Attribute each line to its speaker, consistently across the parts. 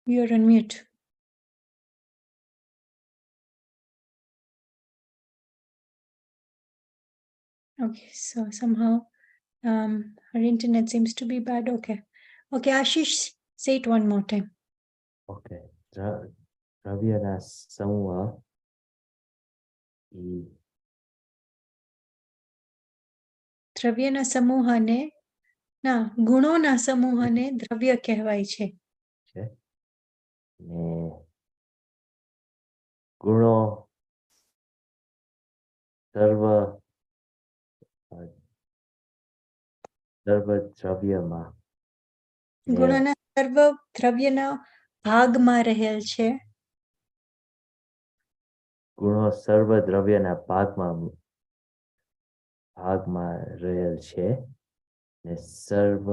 Speaker 1: You're on mute. Okay, so somehow her internet seems to be bad. Okay. Okay, Ashish, say it one more time.
Speaker 2: Okay. દ્રવ્યના સમૂહ ઈ
Speaker 1: દ્રવ્યના સમૂહને ના ગુણોના સમૂહને દ્રવ્ય કહેવાય છે.
Speaker 2: છે ને ગુણો સર્વ દ્રવ્યમાં
Speaker 1: ગુણોના સર્વ દ્રવ્યના ભાગમાં રહેલ છે.
Speaker 2: ગુણો સર્વ દ્રવ્યના ભાગમાં રહેલ છે ને સર્વ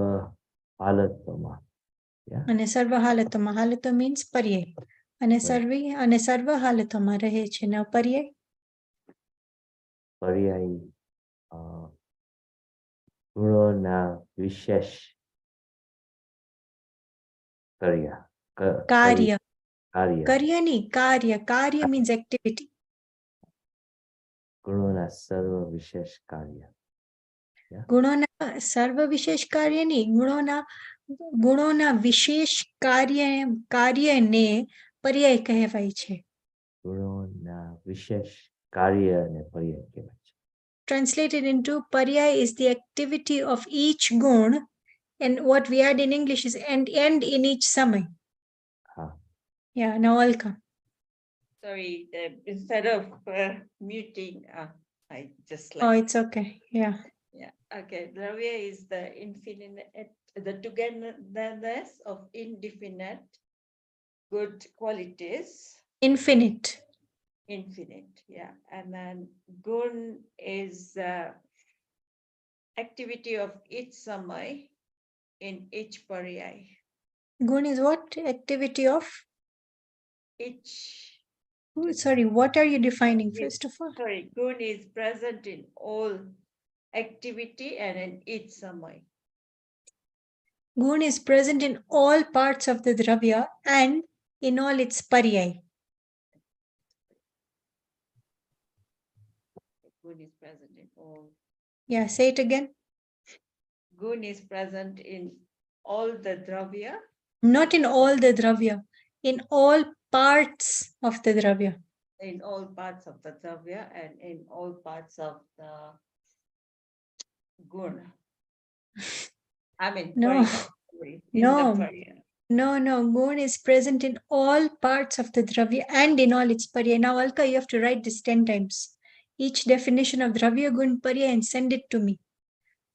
Speaker 2: હાલતોમાં
Speaker 1: અને સર્વ હાલતોમાં, હાલતો મીન્સ પર્યાય, અને સર્વ હાલતોમાં રહે છે. ને પર્યાય
Speaker 2: પર્યાય ગુણોના વિશેષ કાર્ય
Speaker 1: કાર્ય
Speaker 2: કાર્ય
Speaker 1: કાર્ય નહીં, કાર્ય કાર્ય means activity.
Speaker 2: ગુણોના સર્વ વિશેષ કાર્ય
Speaker 1: ગુણોના સર્વ વિશેષ કાર્ય નહીં, ગુણોના વિશેષ કાર્યને પર્યાય કહેવાય છે.
Speaker 2: ગુણોના વિશેષ કાર્ય અને પર્યાય કહેવાય છે.
Speaker 1: Translated into paryay is the activity of each gun, and what we add in English is and in each samay. Yeah, now I'll come.
Speaker 3: Sorry, instead of muting, I just like.
Speaker 1: Oh, it's okay. Yeah.
Speaker 3: Yeah. Okay. Dravya is the infinite, the togetherness of indefinite good qualities.
Speaker 1: Infinite.
Speaker 3: Infinite. Yeah. And then gun is activity of each samay in each paryay.
Speaker 1: Gun is what? Activity of?
Speaker 3: Each.
Speaker 1: Sorry, what are you defining first of all?
Speaker 3: Sorry, gun is present in all activity and in each samay.
Speaker 1: Gun is present in all parts of the dravya and in all its paryay.
Speaker 3: Gun is present in all.
Speaker 1: Yeah, say it again.
Speaker 3: Gun is present in all the dravya.
Speaker 1: Not in all the dravya, in all parts of the dravya.
Speaker 3: In all parts of the dravya and in all parts of the gun. I mean,
Speaker 1: No.
Speaker 3: No.
Speaker 1: No, gun is present in all parts of the dravya and in all its paryay. Now, Alka, you have to write this 10 times. Each definition of dravya, gun, paryay, and send it to me.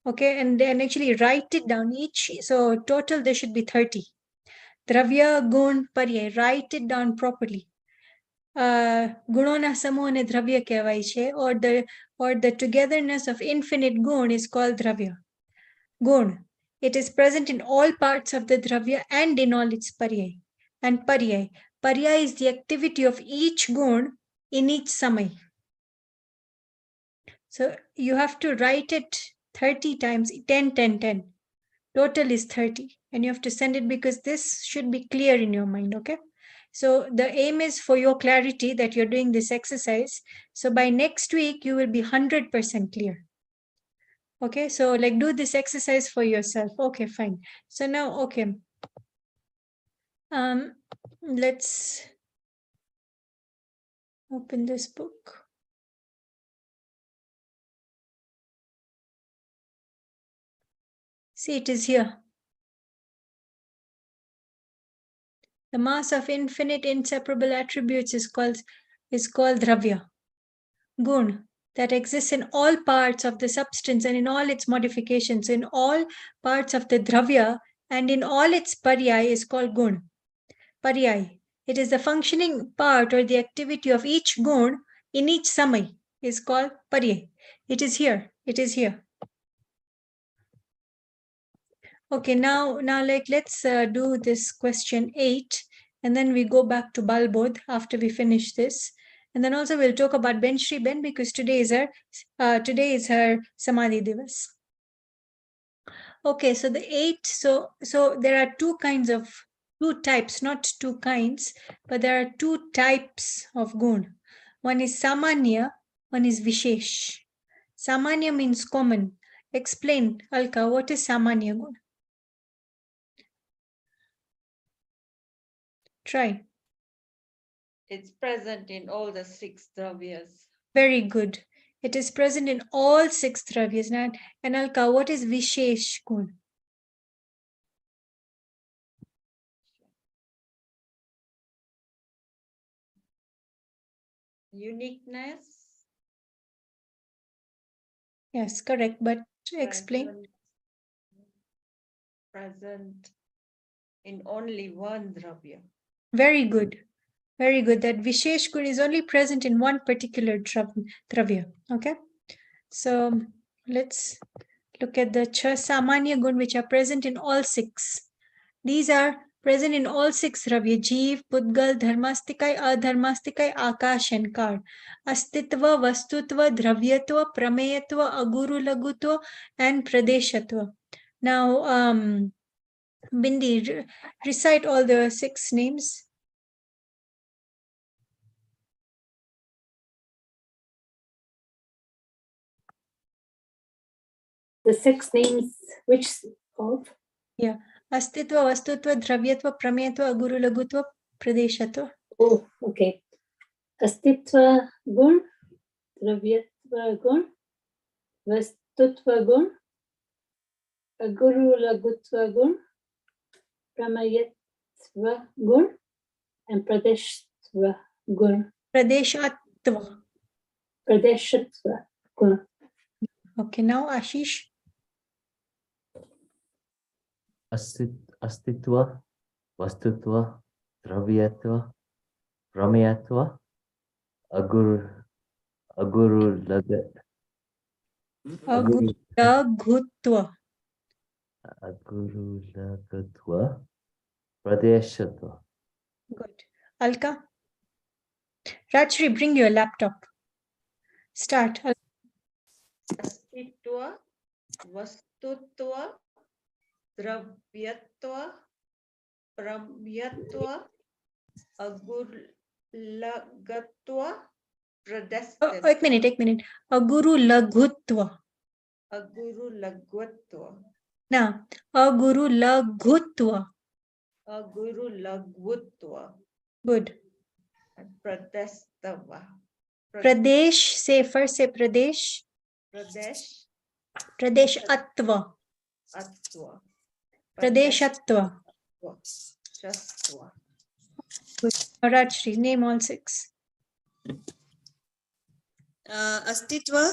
Speaker 1: Okay, and then actually write it down each. So total there should be 30. Dravya, gun, paryay. Write it down properly. Gunona samuhane dravya kehvai che, or the togetherness of infinite gun is called dravya. Gun. It is present in all parts of the dravya and in all its paryay. And paryay. Paryay is the activity of each gun in each samay. So you have to write it 30 times, 10, 10, 10. Total is 30. And you have to send it because this should be clear in your mind, okay? So the aim is for your clarity that you're doing this exercise. So by next week, you will be 100% clear. Okay, so like do this exercise for yourself. Okay, fine. So now, okay. Let's open this book. See, it is here. The mass of infinite inseparable attributes is called dravya. Gun, that exists in all parts of the substance and in all its modifications, in all parts of the dravya and in all its paryay is called gun. Paryay. It is the functioning part or the activity of each gun in each samay is called paryay. It is here. It is here. Okay, now like let's do this question 8 and then we go back to Balbodh after we finish this. And then also we'll talk about Ben Shri Ben because today is her Samadhi Divas. Okay, so the 8, so there are two kinds of two types, not two kinds, but there are two types of gun. One is samanya, one is vishesh. Samanya means common. Explain, Alka, what is samanya gun? Try.
Speaker 3: It's present in all the 6 dravyas.
Speaker 1: Very good. It is present in all 6 dravyas. And Alka, what is vishesh gun?
Speaker 3: Uniqueness.
Speaker 1: Yes, correct. But explain.
Speaker 3: Present in only one dravya.
Speaker 1: Very good. Very good. That Vishesh Gun is only present in one particular dravya. Okay. So let's look at the Samanya Gun, which are present in all 6. These are present in all 6 dravya: Jeev, Pudgal, Dharmastikai, Adharmastikai, Akash, and Kar. Astitva, Vastutva, Dravyatva, Prameyatva, Aguru Lagutva, and Pradeshatva. Now, Bindi, recite all the 6 names.
Speaker 4: The 6 names, which of?
Speaker 1: Yeah. Astitva, Vastutva, Dravyatva, Prameyatva, Aguru Lagutva, Pradeshatva.
Speaker 4: Oh, okay. Astitva gun, Dravyatva gun, Vastutva gun, Aguru Lagutva gun, Pramayatva gun, and Pradeshtva gun.
Speaker 1: Pradeshatva.
Speaker 4: Pradeshatva gun.
Speaker 1: Okay, now Ashish.
Speaker 2: Astitva, Vastutva, Dravyatva, Prameyatva, Aguru Lagat.
Speaker 1: Aguru Lagutva.
Speaker 2: Aguru Lagatva, Pradeshatva.
Speaker 1: Good. Alka. Rajshri, bring your laptop. Start.
Speaker 3: Astitva, Vastutva, Dravyatva, Pramyatva, Agurlagatva, Pradeshatva.
Speaker 1: Ek minute. Aguru Lagutva.
Speaker 3: Aguru Lagutva.
Speaker 1: Now, Aguru Lagutva.
Speaker 3: Aguru Lagutva.
Speaker 1: Good.
Speaker 3: And Pradeshtva.
Speaker 1: Pradesh, say first, say Pradesh.
Speaker 3: Pradesh.
Speaker 1: Pradesh Atva.
Speaker 3: Atva.
Speaker 1: Pradeshatva.
Speaker 3: Shastva.
Speaker 1: Good. Rajshri, name all 6.
Speaker 5: Astitva,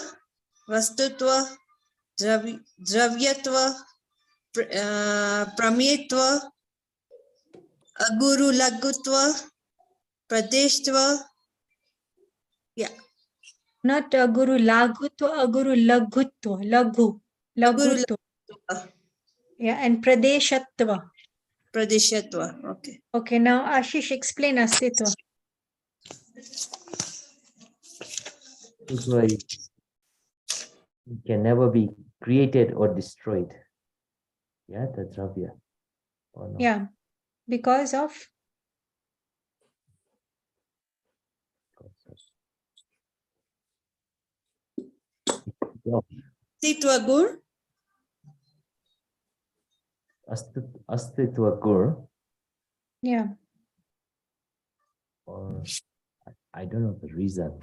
Speaker 5: Vastutva, Dravyatva, Pramyatva, Aguru Lagutva, Pradeshtva. Yeah.
Speaker 1: Not Aguru Lagutva, Aguru Lagutva. Lagutva. Yeah, and Pradeshatva.
Speaker 5: Pradeshatva. Okay.
Speaker 1: Okay, now Ashish, explain Astitva.
Speaker 2: Astitva can never be created or destroyed. Yeah, the Dravya. Oh, no.
Speaker 1: Yeah, because of
Speaker 5: Astitva Gur.
Speaker 2: Astitva Gur.
Speaker 1: yeah.
Speaker 2: Or I don't know the reason.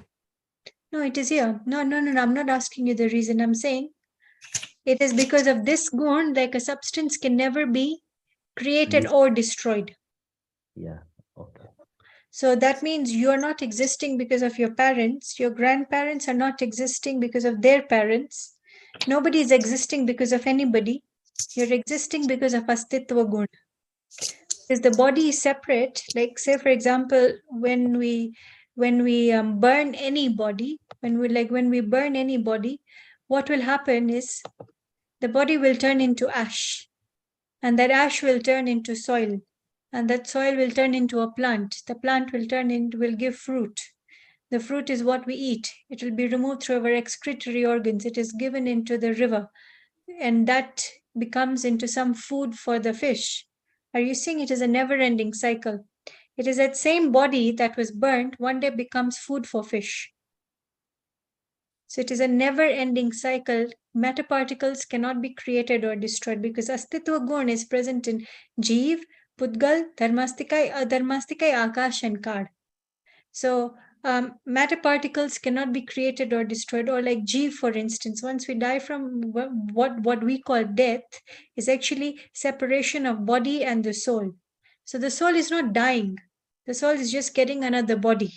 Speaker 1: No, it is here. No. I'm not asking you the reason. I'm saying it is because of this gun, like a substance can never be created or destroyed.
Speaker 2: Yeah, okay.
Speaker 1: So that means you are not existing because of your parents. Your grandparents are not existing because of their parents. Nobody is existing because of anybody. You're existing because of Astitva Gun. Because the body is separate. Like say, for example, when we burn any body, when we burn any body, what will happen is the body will turn into ash, and that ash will turn into soil, and that soil will turn into a plant. The plant will give fruit. The fruit is what we eat. It will be removed through our excretory organs. It is given into the river, and that becomes into some food for the fish. Are you seeing it is a never-ending cycle? It is that same body that was burnt one day becomes food for fish. So it is a never-ending cycle. Matter particles cannot be created or destroyed because Astitva Gun is present in Jeev, Pudgal, Dharmastikai, Adharmastikai, Akash and Kad. So matter particles cannot be created or destroyed, or like Jeev, for instance, once we die from what we call death is actually separation of body and the soul. So the soul is not dying. The soul is just getting another body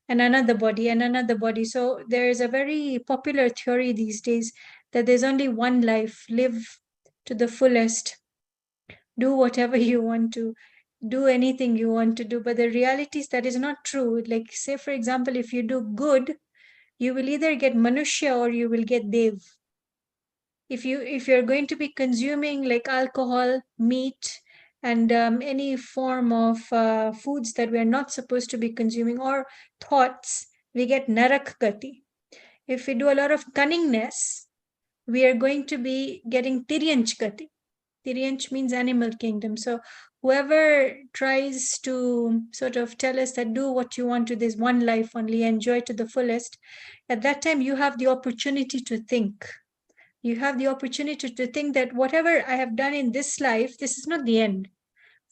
Speaker 1: and another body and another body. So there is a very popular theory these days that there's only one life, live to the fullest, do whatever you want to, do anything you want to do. But the reality is that is not true. Like, say, for example, if you do good, you will either get Manushya or you will get Dev. If you're going to be consuming like alcohol, meat, and any form of foods that we are not supposed to be consuming, or thoughts, we get Narak Gati. If we do a lot of cunningness, we are going to be getting Tiryanch Gati. Tiryanch means animal kingdom. So whoever tries to sort of tell us that do what you want to, this one life only, enjoy to the fullest, at that time you have the opportunity to think. You have the opportunity to think that whatever I have done in this life, this is not the end.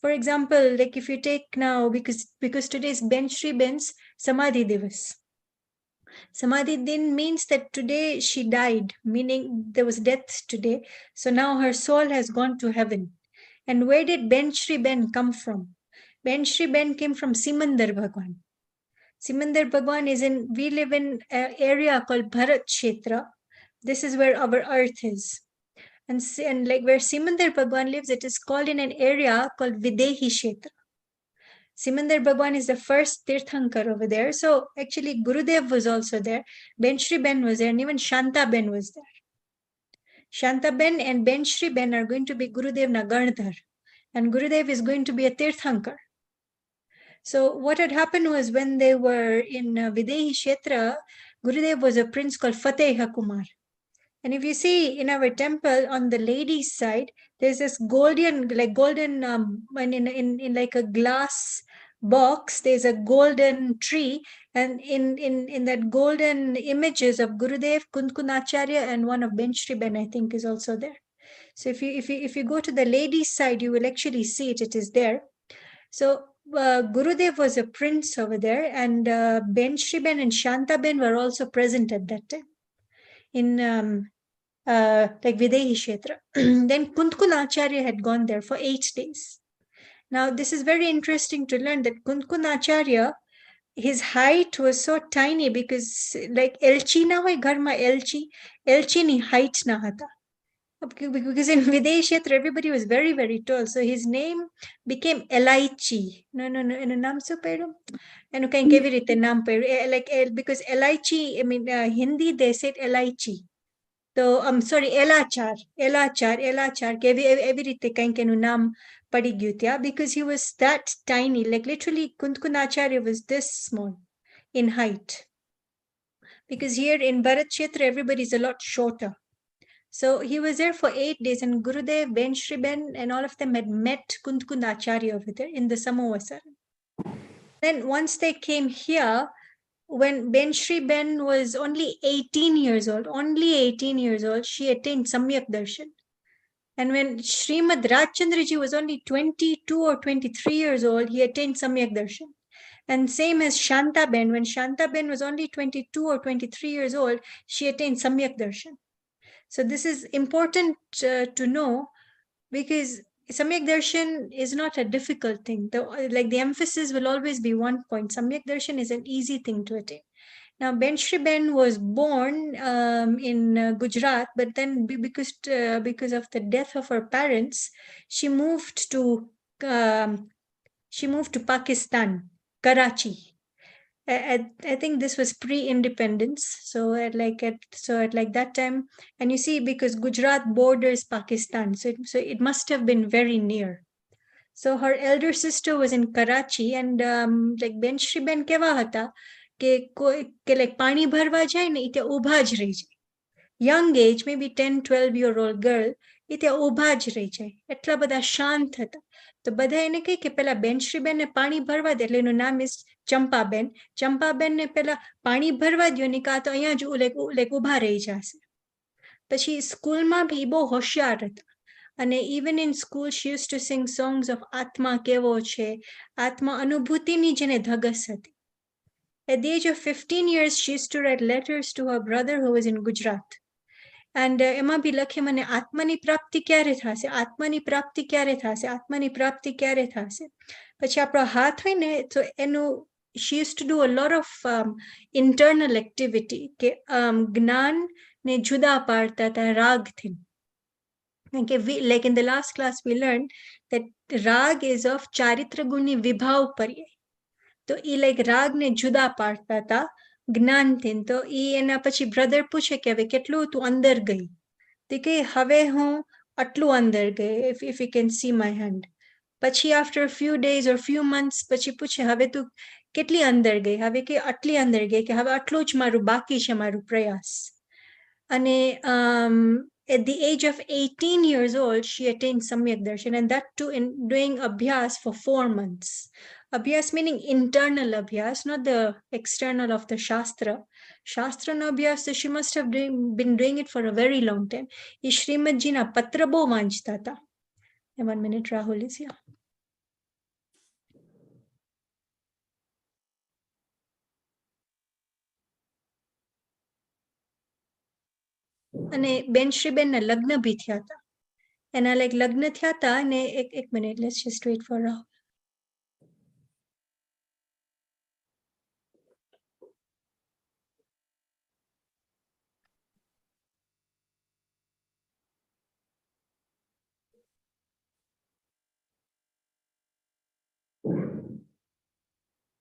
Speaker 1: For example, like if you take now, because today is Ben Shri Ben's Samadhi Divas. Samadhi Din means that today she died, meaning there was death today. So now her soul has gone to heaven. And where did Ben Shri Ben come from? Ben Shri Ben came from Simandar Bhagwan. Simandar Bhagwan is in, we live in an area called Bharat Kshetra. This is where our earth is. And like where Simandar Bhagwan lives, it is called in an area called Videhi Kshetra. Simandar Bhagwan is the first Tirthankar over there. So actually Gurudev was also there. Ben Shri Ben was there, and even Shanta Ben was there. Shanta Ben and Ben Shri Ben are going to be Gurudev Nagarndhar. And Gurudev is going to be a Tirthankar. So what had happened was when they were in Videhi Kshetra, Gurudev was a prince called Fateha Kumar. And if you see in our temple on the ladies' side, there's this golden in like a glass box, there's a golden tree, and in that golden images of Gurudev, Kunkunacharya, and one of Ben Shri Ben, I think, is also there. So if you go to the ladies' side, you will actually see it. It is there. So Gurudev was a prince over there, and Ben Shri Ben and Shanta Ben were also present at that time in like Videhi Kshetra. Then Kunkunacharya had gone there for 8 days. Now this is very interesting to learn that Kunkunacharya, his height was so tiny because like Elchi na hoy ghar ma Elchi ni height na hata. Because in Videhi Kshetra, everybody was very, very tall. So his name became Elaichi. No, naam so pero. And kain kevi rite naam pero. Like, because Elaichi, I mean, Hindi, they said Elaichi. So, I'm sorry, Elachar, kevi every rite kain kenu naam padi gyutya, because he was that tiny. Like literally, Kunkunacharya was this small in height. Because here in Bharat Kshetra, everybody is a lot shorter. So he was there for 8 days, and Gurudev, Ben Shri Ben, and all of them had met Kunkunacharya over there in the Samovasar. Then once they came here, when Ben Shri Ben was only 18 years old, she attained Samyak Darshan. And when Srimad Rajchandraji was only 22 or 23 years old, he attained Samyak Darshan. And same as Shanta Ben, when Shanta Ben was only 22 or 23 years old, she attained Samyak Darshan. So this is important to know, because Samyak Darshan is not a difficult thing. The emphasis will always be one point. Samyak Darshan is an easy thing to attain. Now, Ben Shri Ben was born in Gujarat, but then because of the death of her parents, she moved to Pakistan, Karachi. I think this was pre-independence. So at that time, and you see, because Gujarat borders Pakistan, so it must have been very near. So her elder sister was in Karachi, and like Ben Shri Ben keva hata ke like pani bharwa jai ne ite ubha જ રહી જાય. Young age, maybe 10-12-year-old girl, ite ubha જ રહી જાય. એટલા બધા શાંત હતા. તો બધા એને કહે કે પેલા બેનશ્રીબેનને પાણી ભરવા દે, એટલે એનું નામ ઇઝ ચંપાબેન. ચંપાબેનને પેલા પાણી ભરવા દો ને કાં તો અહીંયા જ લાઈક ઊભા રહી જશે. પછી સ્કૂલમાં બી બહુ હોશિયાર હતા, અને even in school she use to sing songs of આત્મા કેવો છે, આત્મા અનુભૂતિની જેને ધગસ હતી. At the age of 15 years, she used to write letters to her brother who was in Gujarat. And એમાં બી લખે મને આત્માની પ્રાપ્તિ ક્યારે થશે, આત્માની પ્રાપ્તિ ક્યારે થશે, આત્માની પ્રાપ્તિ ક્યારે થશે. પછી આપણો હાથ હોય ને તો એનું she used to do a lot of internal activity કે જ્ઞાન ને જુદા પાડતા હતા રાગથી. કે like in the last class we learned that rag is of ચારિત્ર ગુણની વિભાવ પર્યાય. તો એ લાઈક રાગને જુદા પાડતા હતા જ્ઞાનથી. તો એ એના પછી બ્રધર પૂછે કે હવે કેટલું તું અંદર ગઈ, તો કે હવે હું આટલું અંદર ગઈ, if you can see my hand. પછી after a few days or few months પછી પૂછે હવે તું કેટલી અંદર ગઈ, હવે કે આટલી અંદર ગઈ, કે હવે આટલું જ મારું બાકી છે મારું પ્રયાસ. અને at the age of 18 years old, she attained Samyak Darshan, and that too in doing abhyas for 4 months. Abhyas meaning internal abhyas, not the external of the Shastra. Shastra no abhyas, so she must have been doing it for a very long time. Ye Srimad Ji na patra bo વાંચતા હતા. 1 minute, Rahul is here. અને બેનશ્રીબેનના લગ્ન બી થયા હતા. એના like લગ્ન થયા હતા અને એક minute, let's just weight four Rahul.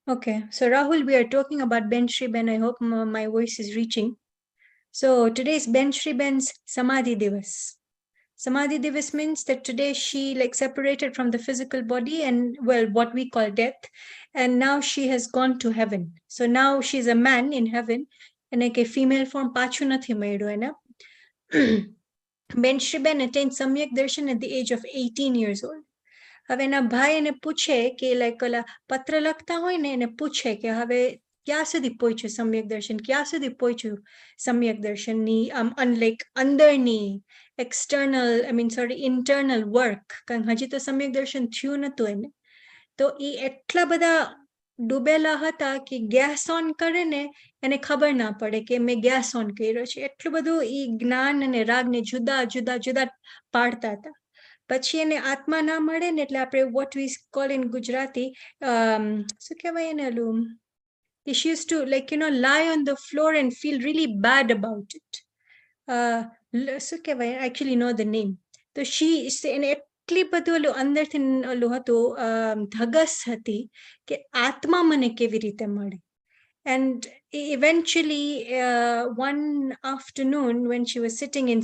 Speaker 1: Okay, so Rahul, we are talking about Ben Shri Ben. I hope my voice is reaching. So today is Ben Shri Ben's Samadhi Divas. Samadhi Divas means that today she like separated from the physical body and, well, what we call death. And now she has gone to heaven. So now she's a man in heaven. And like a female form, pachu nathi maidu ena. Ben Shri Ben attained Samyak Darshan at the age of 18 years old. હવે એના ભાઈ એને પૂછે કે like ઓલા પત્ર લખતા હોય ને, એને પૂછે કે હવે ક્યાં સુધી પહોંચ્યું સમ્યક દર્શન, ક્યાં સુધી પહોંચ્યું સમ્યક દર્શનની અનલાઈક અંદરની એક્સટર્નલ ઇન્ટરનલ વર્ક, કારણ હજી તો સમ્યક દર્શન થયું નતું એને. તો એ એટલા બધા ડૂબેલા હતા કે ગેસ ઓન કરે ને એને ખબર ના પડે કે મેં ગેસ ઓન કર્યો છે. એટલું બધું એ જ્ઞાન અને રાગને જુદા જુદા જુદા પાડતા હતા. પછી એને આત્મા ના મળે ને એટલે આપણે what we call in Gujarati શું કહેવાય એને ઓલું, she used to like lie on the floor and feel really bad about it. શું કહેવાય, I actually know the name. તો she એને એટલી બધું ઓલું અંદરથી ઓલું હતું ધગસ હતી કે આત્મા મને કેવી રીતે મળે. And eventually one afternoon when she was sitting in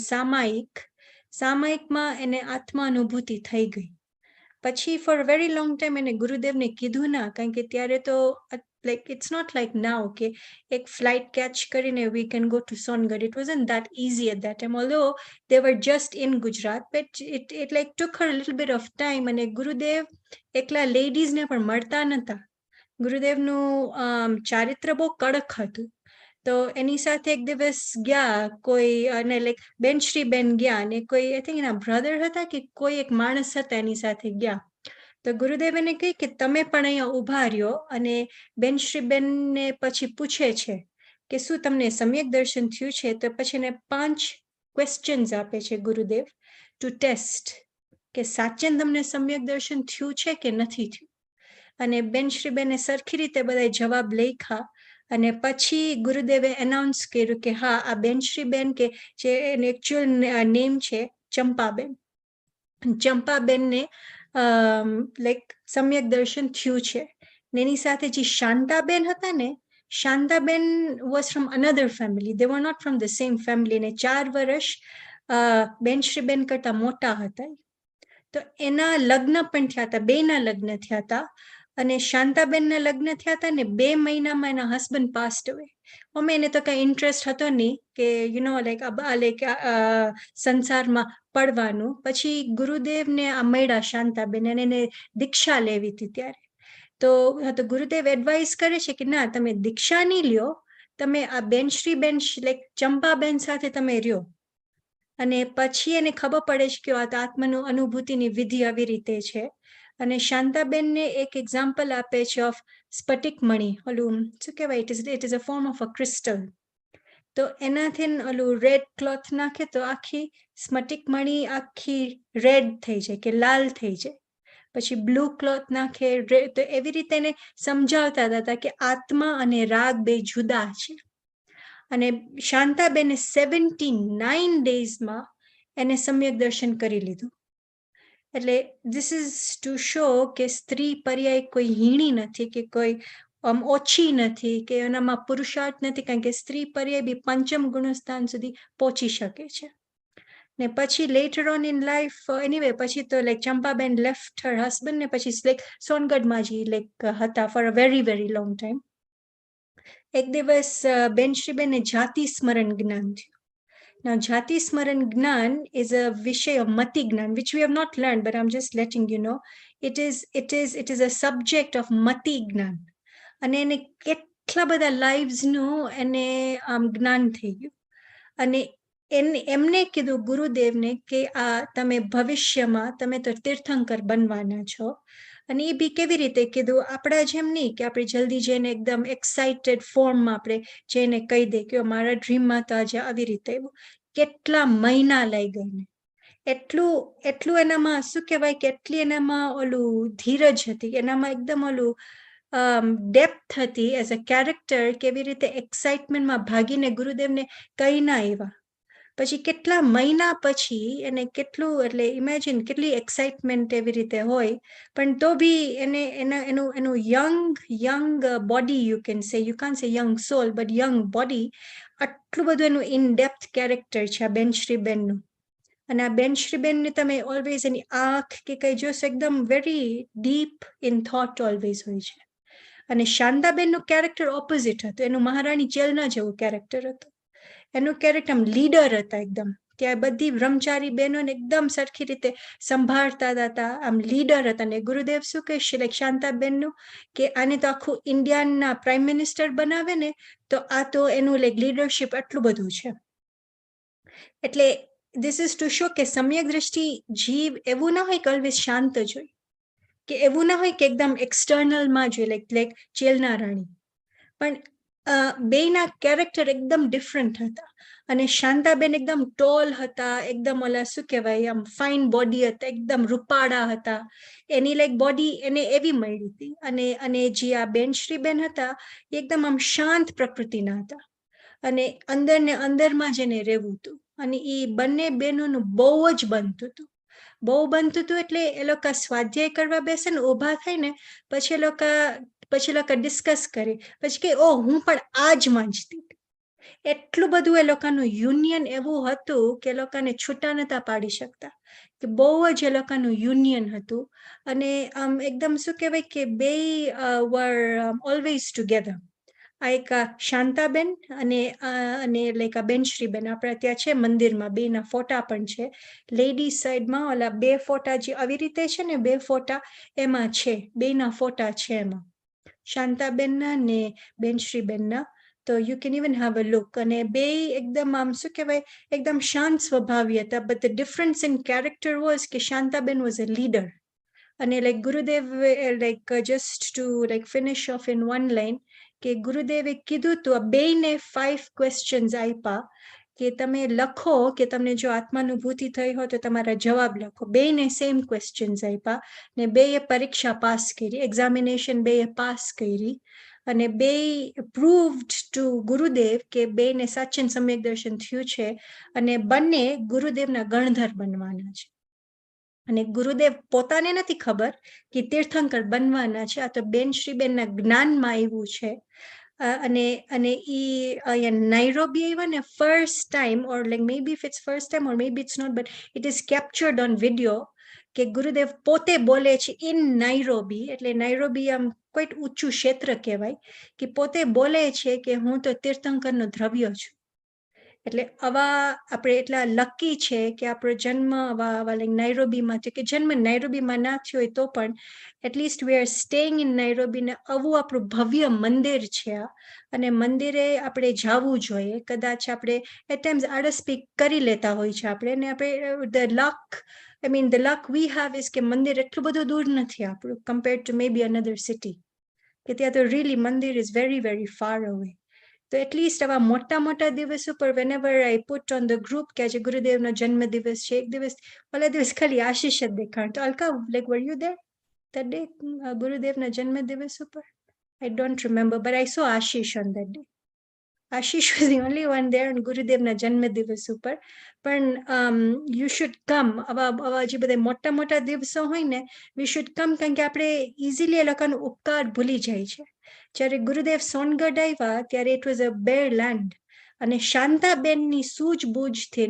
Speaker 1: સામાયિકમાં એને આત્મા અનુભૂતિ થઈ ગઈ. પછી ફોર વેરી લોંગ ટાઈમ એને ગુરુદેવને કીધું ના, કારણ કે ત્યારે તો like it's not like now કે એક ફ્લાઇટ કેચ કરીને we can go to Songadh. It wasn't that easy at that time, although they were just in Gujarat, but it like took her little bit of time. અને ગુરુદેવ એકલા લેડીઝને પણ મળતા નહોતા. ગુરુદેવનું ચારિત્ર બહુ કડક હતું. તો એની સાથે એક દિવસ ગયા કોઈ, અને લાઈક બેનશ્રીબેન ગયા, અને કોઈ આઈ થિંક એના બ્રધર હતા કે કોઈ એક માણસ હતા એની સાથે ગયા. તો ગુરુદેવ એને કહે કે તમે પણ અહીંયા ઊભા રહ્યો. અને બેનશ્રીબેનને પછી પૂછે છે કે શું તમને સમ્યક દર્શન થયું છે? તો પછી એને 5 ક્વેશ્ચન્સ આપે છે ગુરુદેવ ટુ ટેસ્ટ કે સાચે તમને સમ્યક દર્શન થયું છે કે નથી થયું. અને બેનશ્રીબેને સરખી રીતે બધા જવાબ લખ્યા. અને પછી ગુરુદેવે એનાઉન્સ કર્યું કે હા, આ બેનશ્રીબેન કે જે એનું એકચ્યુઅલ નેમ છે ચંપાબેન, ચંપાબેનને લાઈક સમ્યક દર્શન થયું છે. ને એની સાથે જે શાંતાબેન હતા ને, Shantaben was from another family, they were not from the same family. ને 4 વર્ષ બેનશ્રીબેન કરતા મોટા હતા. તો એના લગ્ન પણ થયા હતા, બેના લગ્ન થયા હતા. અને શાંતાબેનના લગ્ન થયા હતા ને 2 મહિનામાં એના હસબન્ડ પાસ્ડ અવે. અમે એને તો કઈ ઇન્ટરેસ્ટ હતો નહીં કે લાઈક સંસારમાં પડવાનું. પછી ગુરુદેવને આ મળ્યા શાંતાબેન અને એને દીક્ષા લેવી હતી ત્યારે. તો ગુરુદેવ એડવાઇસ કરે છે કે ના, તમે દીક્ષા નહીં લ્યો, તમે આ બેનશ્રીબેન લાઈક ચંપાબેન સાથે તમે રહ્યો. અને પછી એને ખબર પડે છે કે આ આત્માનું અનુભૂતિની વિધિ આવી રીતે છે. અને શાંતાબેનને એક એક્ઝામ્પલ આપે છે ઓફ સ્ફટિક મણી, ઓલું શું કહેવાય, it is a form of a crystal. તો એનાથી ઓલું રેડ ક્લોથ નાખે તો આખી સ્ફટિક મણી આખી રેડ થઈ જાય કે લાલ થઈ જાય. પછી બ્લુ ક્લોથ નાખે તો એવી રીતે એને સમજાવતા હતા કે આત્મા અને રાગ બે જુદા છે. અને શાંતાબેને 79 ડેઝમાં એને સમ્યક દર્શન કરી લીધું. એટલે ધીસ ઇઝ ટુ શો કે સ્ત્રી પર્યાય કોઈ હીણી નથી કે કોઈ ઓછી નથી કે એનામાં પુરુષાર્થ નથી, કારણ કે સ્ત્રી પર્યાય બી પંચમ ગુણસ્થાન સુધી પહોંચી શકે છે. ને પછી letter on in life anyway પછી તો લાઈક ચંપાબેન લેફ્ટ હર હસબન્ડ ને પછી લાઈક સોનગઢમાં જ લાઈક હતા for a very very long time. એક દિવસ બેનશ્રીબેનને જાતિ સ્મરણ જ્ઞાન થયું. Now, Jati Smaran Gnan is a Vishay of Mati Gnan, which we have not learned, but I'm just letting you know. It is a subject of Mati Gnan. અને એને કેટલા બધા લાઈવ્સનું એને જ્ઞાન થઈ ગયું. અને એમને કીધું ગુરુદેવને કે આ તમે ભવિષ્યમાં તમે તો તીર્થંકર બનવાના છો. અને એ બી કેવી રીતે કીધું, આપણા જેમ નહીં કે આપણે જલ્દી જઈને એકદમ એક્સાઇટેડ ફોર્મમાં આપણે જઈને કહી દે કે મારા ડ્રીમમાં તો આજે આવી રીતે આવ્યું. કેટલા મહિના લઈ ગઈને એટલું એનામાં શું કહેવાય કે એટલી એનામાં ઓલું ધીરજ હતી, એનામાં એકદમ ઓલું ડેપ્થ હતી એઝ અ કેરેક્ટર, કેવી રીતે એક્સાઇટમેન્ટમાં ભાગીને ગુરુદેવને કહી ના આવ્યા. પછી કેટલા મહિના પછી એને કેટલું, એટલે ઇમેજિન કેટલી એક્સાઇટમેન્ટ એવી રીતે હોય, પણ તો બી એને એનું young body, you can say, you can say young soul but young body, આટલું બધું એનું ઇન ડેપ્થ કેરેક્ટર છે આ બેનશ્રીબેનનું. અને આ બેનશ્રીબેનને તમે ઓલવેઝ એની આંખ કે કઈ જોશો એકદમ very deep in thought always હોય છે. અને શાંતાબેનનું કેરેક્ટર ઓપોઝિટ હતું, એનું મહારાણી ચેલના જેવું કેરેક્ટર હતું. એનું કેરેક્ટર આમ લીડર હતા એકદમ, ત્યાં બધી બ્રહ્મચારી બહેનોને એકદમ સરખી રીતે સંભાળતા હતા, આમ લીડર હતા. અને ગુરુદેવ શું કહેશે લાઈક શાંતાબેનનું કે આને તો આખું ઇન્ડિયાના પ્રાઇમ મિનિસ્ટર બનાવે ને, તો આ તો એનું લાઈક લીડરશિપ એટલું બધું છે. એટલે ધીસ ઇઝ ટુ શો કે સમ્યક દ્રષ્ટિ જીવ એવું ના હોય કે ઓલવેઝ શાંત જ હોય, કે એવું ના હોય કે એકદમ એક્સટર્નલમાં જોઈએ લાઈક ચેલના રાણી, પણ બેયના કેરેક્ટર એકદમ ડિફરન્ટ હતા. અને શાંતાબેન એકદમ ટોલ હતા, એકદમ ઓલા શું કહેવાય આમ ફાઇન બોડી હતા, એકદમ રૂપાળા હતા, એની લાઈક બોડી એને એવી મળી હતી. અને જે આ બેનશ્રીબેન હતા એ એકદમ આમ શાંત પ્રકૃતિના હતા, અને અંદર ને અંદરમાં જ એને રહેવું હતું. અને એ બંને બહેનોનું બહુ જ બનતું હતું એટલે એ લોકો સ્વાધ્યાય કરવા બેસે ને, ઊભા થાય ને પછી એ લોકો ડિસ્કસ કરે, પછી કે ઓ હું પણ આ જ વાંચતી. એટલું બધું એ લોકોનું યુનિયન એવું હતું કે એ લોકોને છૂટા નતા પાડી શકતા, કે બહુ જ એ લોકોનું યુનિયન હતું. અને આમ એકદમ શું કહેવાય કે બે વર ઓલવેઝ ટુગેધર. આ એક શાંતાબેન અને લાઈક આ બેનશ્રીબેન આપણા ત્યાં છે મંદિરમાં, બેના ફોટા પણ છે. લેડીઝ સાઈડમાં ઓલા 2 ફોટા જે આવી રીતે છે ને, 2 ફોટા એમાં છે, બેના ફોટા છે એમાં, શાંતાબેનના ને બેનશ્રીબેનના. તો you can even have a look. અને બે એકદમ આમ શું કહેવાય એકદમ શાંત સ્વભાવી હતા, but the difference in character was કે શાંતાબેન વોઝ અ લીડર. અને like Gurudev like just to like finish of in one line, કે ગુરુદેવે કીધું તો બેયને 5 ક્વેશ્ચન્સ આપ્યા કે તમે લખો કે તમને જો આત્માનુભૂતિ થઈ હોય તો તમારા જવાબ લખો. બેયને સેમ ક્વેશ્ચન્સ આપ્યા ને બેયે પરીક્ષા પાસ કરી, એક્ઝામિનેશન બેયે પાસ કરી. અને બે પ્રૂવડ ટુ ગુરુદેવ કે બેયને સાચન સમ્યક દર્શન થયું છે, અને બંને ગુરુદેવના ગણધર બનવાના છે. અને ગુરુદેવ પોતાને નથી ખબર કે તીર્થંકર બનવાના છે, આ તો બેનશ્રીબેનના જ્ઞાનમાં આવ્યું છે. અને ઈ અહીંયા નાઇરોબી આવ્યા ને first time, or like maybe if it's first time or maybe it's not, but it is captured on video કે ગુરુદેવ પોતે બોલે છે ઇન નાઇરોબી, એટલે નાઇરોબી આમ ક્વાઇટ ઊંચું ક્ષેત્ર કહેવાય, કે પોતે બોલે છે કે હું તો તીર્થંકરનો દ્રવ્ય છું. એટલે આવા આપણે એટલા લકી છે કે આપણો જન્મ આવા નાઇરોબીમાં થયો, કે જન્મ નાઇરોબીમાં ના થયો હોય તો પણ at least we are staying in Nairobi, ને આવું આપણું ભવ્ય મંદિર છે આ, અને મંદિરે આપણે જવું જોઈએ. કદાચ આપણે એટ ટાઈમ્સ આડસ્પી કરી લેતા હોય છે આપણે, ને આપણે the luck we have is કે મંદિર એટલું બધું દૂર નથી આપણું compared to may be another city, કે ત્યાં તો રીલી મંદિર is very very far away. તો એટલીસ્ટ આવા મોટા દિવસ ઉપર whenever I put on the group કે આજે ગુરુદેવનો જન્મ દિવસ છે, એક દિવસ ઓલા દિવસ ખાલી આશીષ જ દેખાણ, તો Alka like were you there that day, ગુરુદેવના જન્મ દિવસ ઉપર? I don't remember, but I saw Ashish on that day. Ashish was the only one there on ગુરુદેવના જન્મ દિવસ ઉપર. પણ you should come, આવા જે બધા મોટા દિવસો હોય ને, we should come, કારણ કે આપણે ઇઝીલી એ લોકોનો ઉપકાર ભૂલી જાય છે. જ્યારે ગુરુદેવ સોનગઢ આવ્યા ત્યારે it was a bare land, અને શાંતાબેનની સૂઝબૂઝથી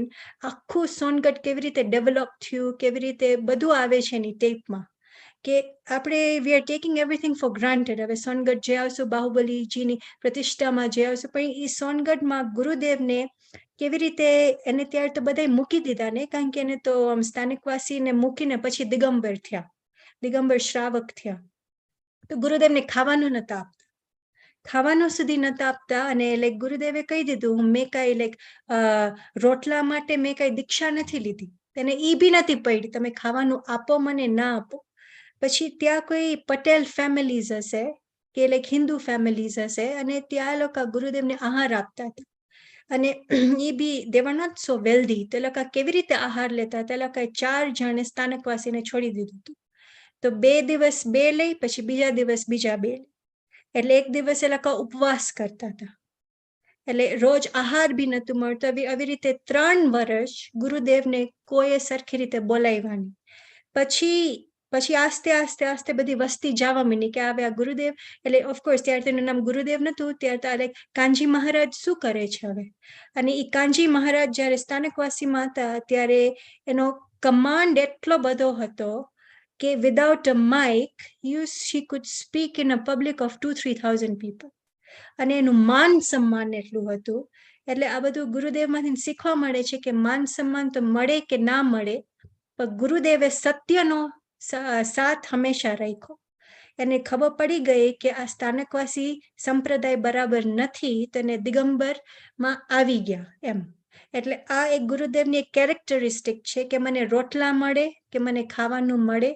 Speaker 1: આખું સોનગઢ કેવી રીતે ડેવલપ થયું, કેવી રીતે બધું આવે છે એની ટેપમાં, કે આપણે we are taking everything four granted. હવે સોનગઢ જે આવશું, બાહુબલીજીની પ્રતિષ્ઠામાં જે આવશું, પણ એ સોનગઢમાં ગુરુદેવને કેવી રીતે એને ત્યારે તો બધા મૂકી દીધા ને, કારણ કે એને તો સ્થાનિકવાસીને મૂકીને પછી દિગંબર થયા, દિગંબર શ્રાવક થયા. તો ગુરુદેવને ખાવાનું નતા આપતા, ખાવાનું સુધી નતા આપતા, અને લાઈક ગુરુદેવે કહી દીધું મેં કાંઈ લાઈક રોટલા માટે મેં કાંઈ દીક્ષા નથી લીધી, તેને ઈ બી નથી પડી, તમે ખાવાનું આપો મને ના આપો. પછી ત્યાં કોઈ પટેલ ફેમિલીઝ હશે કે લાઈક હિન્દુ ફેમિલીઝ હશે, અને ત્યાં લોકો ગુરુદેવને આહાર આપતા હતા, અને એ બી દે વર નોટ સો વેલ્ધી. તો એ લોકો કેવી રીતે આહાર લેતા હતા? એ લોકોએ 4 જણે સ્થાનકવાસીને છોડી દીધું હતું. તો 2 દિવસ 2 લઈ, પછી બીજા દિવસ બીજા 2 લઈ, એટલે એક દિવસ એ લોકો ઉપવાસ કરતા હતા, એટલે રોજ આહાર બી નતું મળતું. આવી રીતે 3 વર્ષ ગુરુદેવને કોઈએ સરખી રીતે બોલાવ્યા નહીં. પછી આસ્તે બધી વસ્તી જવા માંડી કે હવે આ ગુરુદેવ, એટલે ઓફકોર્સ ત્યારે તેનું નામ ગુરુદેવ નતું, ત્યારે તારે કાનજી મહારાજ શું કરે છે હવે? અને એ કાનજી મહારાજ જ્યારે સ્થાનકવાસીમાં હતા ત્યારે એનો કમાન્ડ એટલો બધો હતો કે without a mic she could speak in a public of 2,000-3,000 people, અને એનું માન સન્માન એટલું હતું. એટલે આ બધું ગુરુદેવમાંથી શીખવા મળે છે કે માન સન્માન તો મળે કે ના મળે, પણ ગુરુદેવે સત્યનો સાથ હંમેશા રાખ્યો. એને ખબર પડી ગઈ કે આ સ્થાનકવાસી સંપ્રદાય બરાબર નથી, તો એને દિગંબરમાં આવી ગયા એમ. એટલે આ એક ગુરુદેવની એક કેરેક્ટરિસ્ટિક છે કે મને રોટલા મળે કે મને ખાવાનું મળે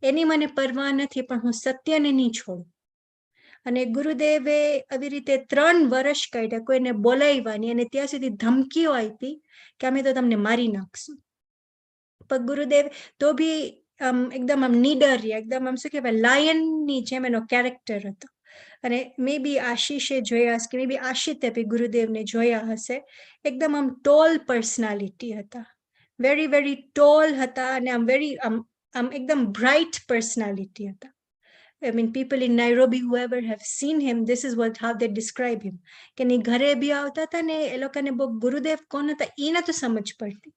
Speaker 1: એની મને પરવા નથી, પણ હું સત્યને નહીં છોડું. અને ગુરુદેવે આવી રીતે 3 વર્ષ કાઢ્યા, કોઈને બોલાવ્યા, અને ત્યાં સુધી ધમકીઓ આપી કે અમે તો તમને મારી નાખશું. પણ ગુરુદેવ તો બી એકદમ નીડર રહ્યા, એકદમ શું કહેવાય લાયનની જેમ એનો કેરેક્ટર હતો. અને મે બી આશીષે જોયા હશે, કે મે બી આશિતે બી ગુરુદેવને જોયા હશે, એકદમ ટોલ પર્સનાલિટી હતા, વેરી વેરી ટોલ હતા, અને આમ એકદમ બ્રાઇટ પર્સનાલિટી હતા. I mean, people in Nairobi, whoever have seen him, this is how they describe him. કે ની ઘરે બી આવતા હતા ને એ લોકોને બહુ ગુરુદેવ કોણ હતા એ નતું સમજ પડતી,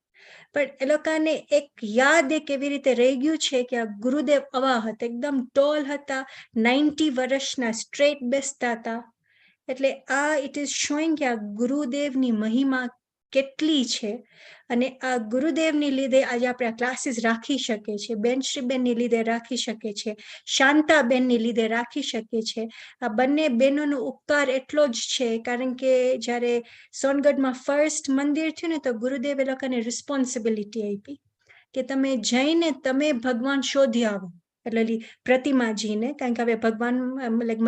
Speaker 1: પણ એ લોકોને એક યાદ એક એવી રીતે રહી ગયું છે કે આ ગુરુદેવ આવા હતા, એકદમ ટોલ હતા, 90 વર્ષના સ્ટ્રેટ બેસતા હતા. એટલે આ ઇટ ઇઝ શોઈંગ કે આ ગુરુદેવની મહિમા કેટલી છે. અને આ ગુરુદેવની લીધે આજે આપણે આ ક્લાસીસ રાખી શકીએ છીએ, બેનશ્રીબેનની લીધે રાખી શકીએ છીએ, શાંતાબેનની લીધે રાખી શકીએ છીએ. આ બંને બહેનોનો ઉપકાર એટલો જ છે, કારણ કે જ્યારે સોનગઢમાં ફર્સ્ટ મંદિર થયું ને તો ગુરુદેવે લોકોને રિસ્પોન્સિબિલિટી આપી કે તમે જઈને તમે ભગવાન શોધી આવો, એટલે પ્રતિમાજીને, કારણ કે હવે ભગવાન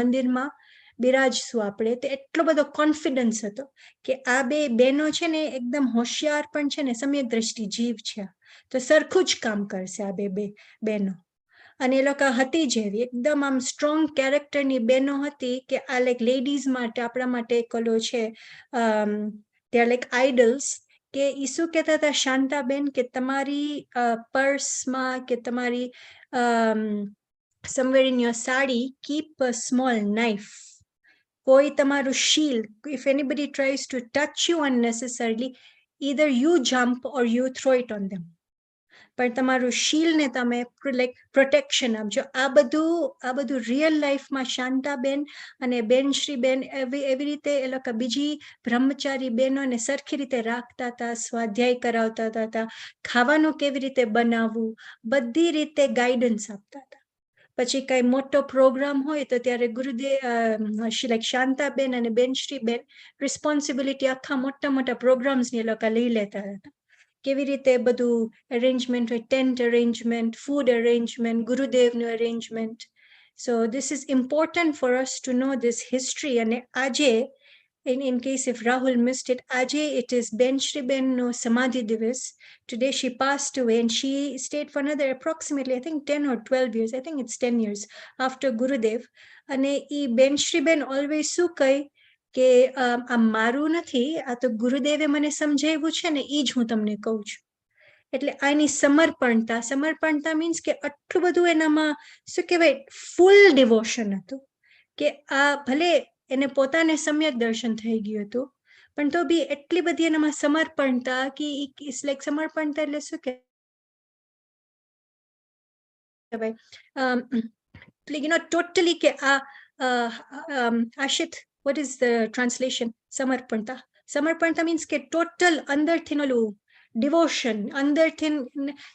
Speaker 1: મંદિરમાં બિરાજશું આપણે, તો એટલો બધો કોન્ફિડન્સ હતો કે આ 2 બહેનો છે ને એકદમ હોશિયાર પણ છે ને સમ્યક દ્રષ્ટિ જીવ છે, તો સરખું જ કામ કરશે આ 2 બહેનો. અને એ લોકો હતી જેવી એકદમ આમ સ્ટ્રોંગ કેરેક્ટરની બહેનો હતી કે આ લાઈક લેડીઝ માટે આપણા માટે કલો છે, દે આર લાઈક આઇડલ્સ. કે ઈ શું કહેતા હતા શાંતાબેન, કે તમારી પર્સમાં કે તમારી somewhere in your sari keep a small knife. કોઈ તમારું shield, if anybody tries to touch you unnecessarily, either you jump or you throw it on them. પણ તમારું શીલને તમે લાઈક પ્રોટેક્શન આપજો. આ બધું રિયલ લાઈફમાં શાંતાબેન અને બેનશ્રીબેન એવી રીતે એ લોકો બીજી બ્રહ્મચારી બહેનોને સરખી રીતે રાખતા હતા, સ્વાધ્યાય કરાવતા હતા, ખાવાનું કેવી રીતે બનાવવું, બધી રીતે ગાઈડન્સ આપતા હતા. પછી કઈ મોટો પ્રોગ્રામ હોય તો ત્યારે ગુરુદેવ લાઈક શાંતાબેન અને બેનશ્રીબેન રિસ્પોન્સિબિલિટી આખા મોટા પ્રોગ્રામ્સની એ લોકો લઈ લેતા હતા. કેવી રીતે બધું અરેન્જમેન્ટ હોય, ટેન્ટ અરેન્જમેન્ટ, ફૂડ અરેન્જમેન્ટ, ગુરુદેવનું arrangement. So this is important for us to know this history. અને આજે in case if Rahul missed it, Aje, it is Ben Shriben no Samadhi Divas. Today she passed away and she stayed for another approximately, I think 10 or 12 years. I think it's 10 years after Gurudev. And Ben Shriben always su kai કે આ મારું નથી, આ તો ગુરુદેવે મને સમજાવ્યું છે ને, એ જ હું તમને કહું છું. એટલે આની સમર્પણતા મીન્સ કે આટલું બધું એનામાં શું કહેવાય, ફૂલ ડિવોશન હતું કે આ ભલે એને પોતાને સમ્યક દર્શન થઈ ગયું હતું, પણ તો બી એટલી બધી એનામાં સમર્પણતા કે લાઈક સમર્પણતા એટલે શું કહેવાય, ટોટલી કે આ Ashit, what is the translation? સમર્પણતા means કે ટોટલ અંદરથી ઓલું devotion,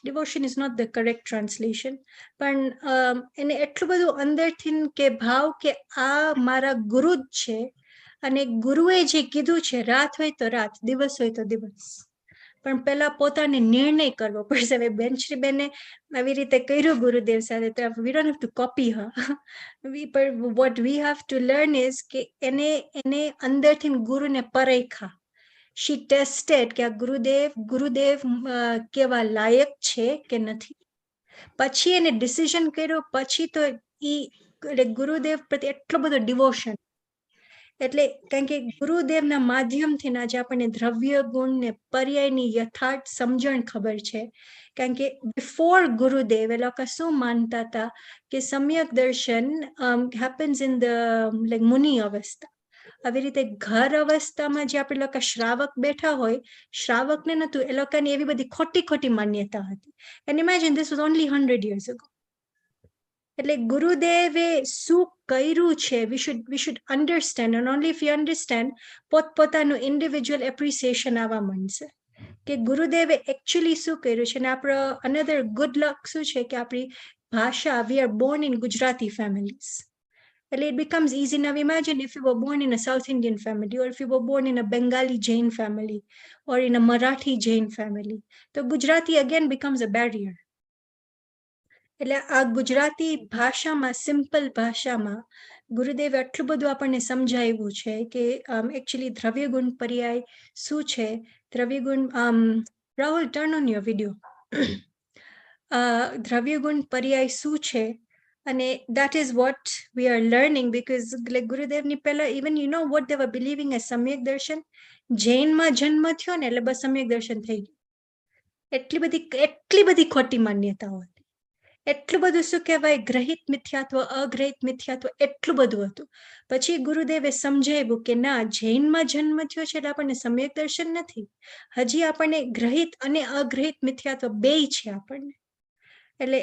Speaker 1: devotion is not the correct translation, પણ એને એટલું બધું અંદરથી કે ભાવ કે આ મારા ગુરુ જ છે અને ગુરુએ જે કીધું છે, રાત હોય તો રાત, દિવસ હોય તો દિવસ, પણ પેલા પોતાને નિર્ણય કરવો પડશે. હવે બેનશ્રીબેને આવી રીતે કર્યું ગુરુદેવ સાથે, તો we don't have to copy her. What we have to learn is કે એને અંદરથી ગુરુને પરખ્યા. She tested કે આ ગુરુદેવ કેવા લાયક છે કે નથી. પછી એને ડિસિઝન કર્યો, પછી તો ગુરુદેવ પ્રત્યે એટલો બધો ડિવોશન. એટલે કારણ કે ગુરુદેવના માધ્યમથી આજે આપણને દ્રવ્ય ગુણ ને પર્યાયની યથાર્થ સમજણ ખબર છે. કારણ કે બિફોર ગુરુદેવ એ લોકો શું માનતા હતા કે સમ્યક દર્શન happens in the like મુનિ અવસ્થા. આવી રીતે ઘર અવસ્થામાં જે આપણે લોકો શ્રાવક બેઠા હોય, શ્રાવકને નતું, એ લોકોની એવી બધી ખોટી માન્યતા હતી. And imagine this was only 100 years ago. એટલે ગુરુદેવે શું કર્યું છે, we should understand, and only if you understand, પોતપોતાનું ઇન્ડિવિજ્યુઅલ એપ્રિસિએશન આવવા માંડશે કે ગુરુદેવે એકચ્યુઅલી શું કર્યું છે. અને આપણો another good luck શું છે કે આપણી ભાષા, we are born in Gujarati families. It becomes easy. Now imagine if you were born in a South Indian family, or if you were born in a Bengali Jain family, or in a Marathi Jain family. So Gujarati again becomes a barrier. એટલે આ ગુજરાતી ભાષામાં, simple ભાષામાં ગુરુદેવે આટલું બધું આપણને સમજાવ્યું છે કે એકચ્યુઅલી દ્રવ્યગુણ પર્યાય શું છે. દ્રવ્યગુણ, Rahul, turn on your video. દ્રવ્યગુણ પર્યાય શું છે. And that is what we are learning, because like Gurudev ni pehla, even you know what they were believing as Samyak Darshan, Jain ma janma thyo ne એટલે બસ Samyak Darshan થઈ ગયું. એટલી બધી ખોટી માન્યતાઓ હતી, એટલું બધું શું કહેવાય, ગ્રહિત મિથ્યાત્વ, અગ્રહિત મિથ્યાત્વ, એટલું બધું હતું. પછી ગુરુદેવે સમજાવ્યું કે ના, જૈનમાં જન્મ થયો છે એટલે આપણને સમ્યક દર્શન નથી, હજી આપણને ગ્રહિત અને અગ્રહિત મિથ્યાત્વ બેય છે આપણને. એટલે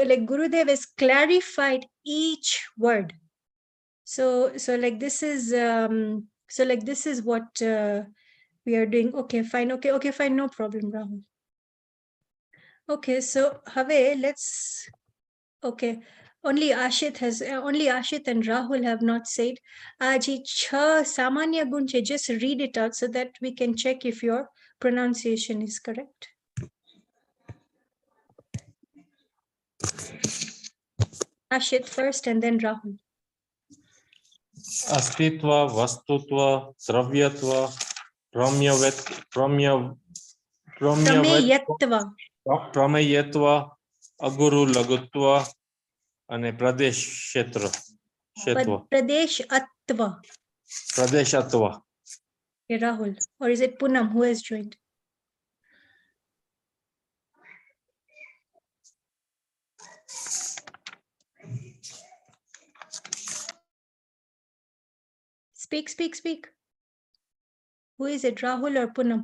Speaker 1: like Gurudev has clarified each word. So like this is what we are doing. Okay, fine. Okay, fine. No problem, Rahul. Okay, so have let's. Okay, only Ashit and Rahul have not said. Aji 6 samanya gun che, just read it out so that we can check if your pronunciation is correct. Ashit first and then Rahul.
Speaker 6: અસ્તિત્વ, વસ્તુત્વ, દ્રવ્યત્વ, પ્રમેયત્વ, અગુરુ લઘુત્વ અને પ્રદેશત્વ.
Speaker 1: Okay, Rahul, or is it Poonam who has joined? Speak. Who is it, Rahul or Poonam?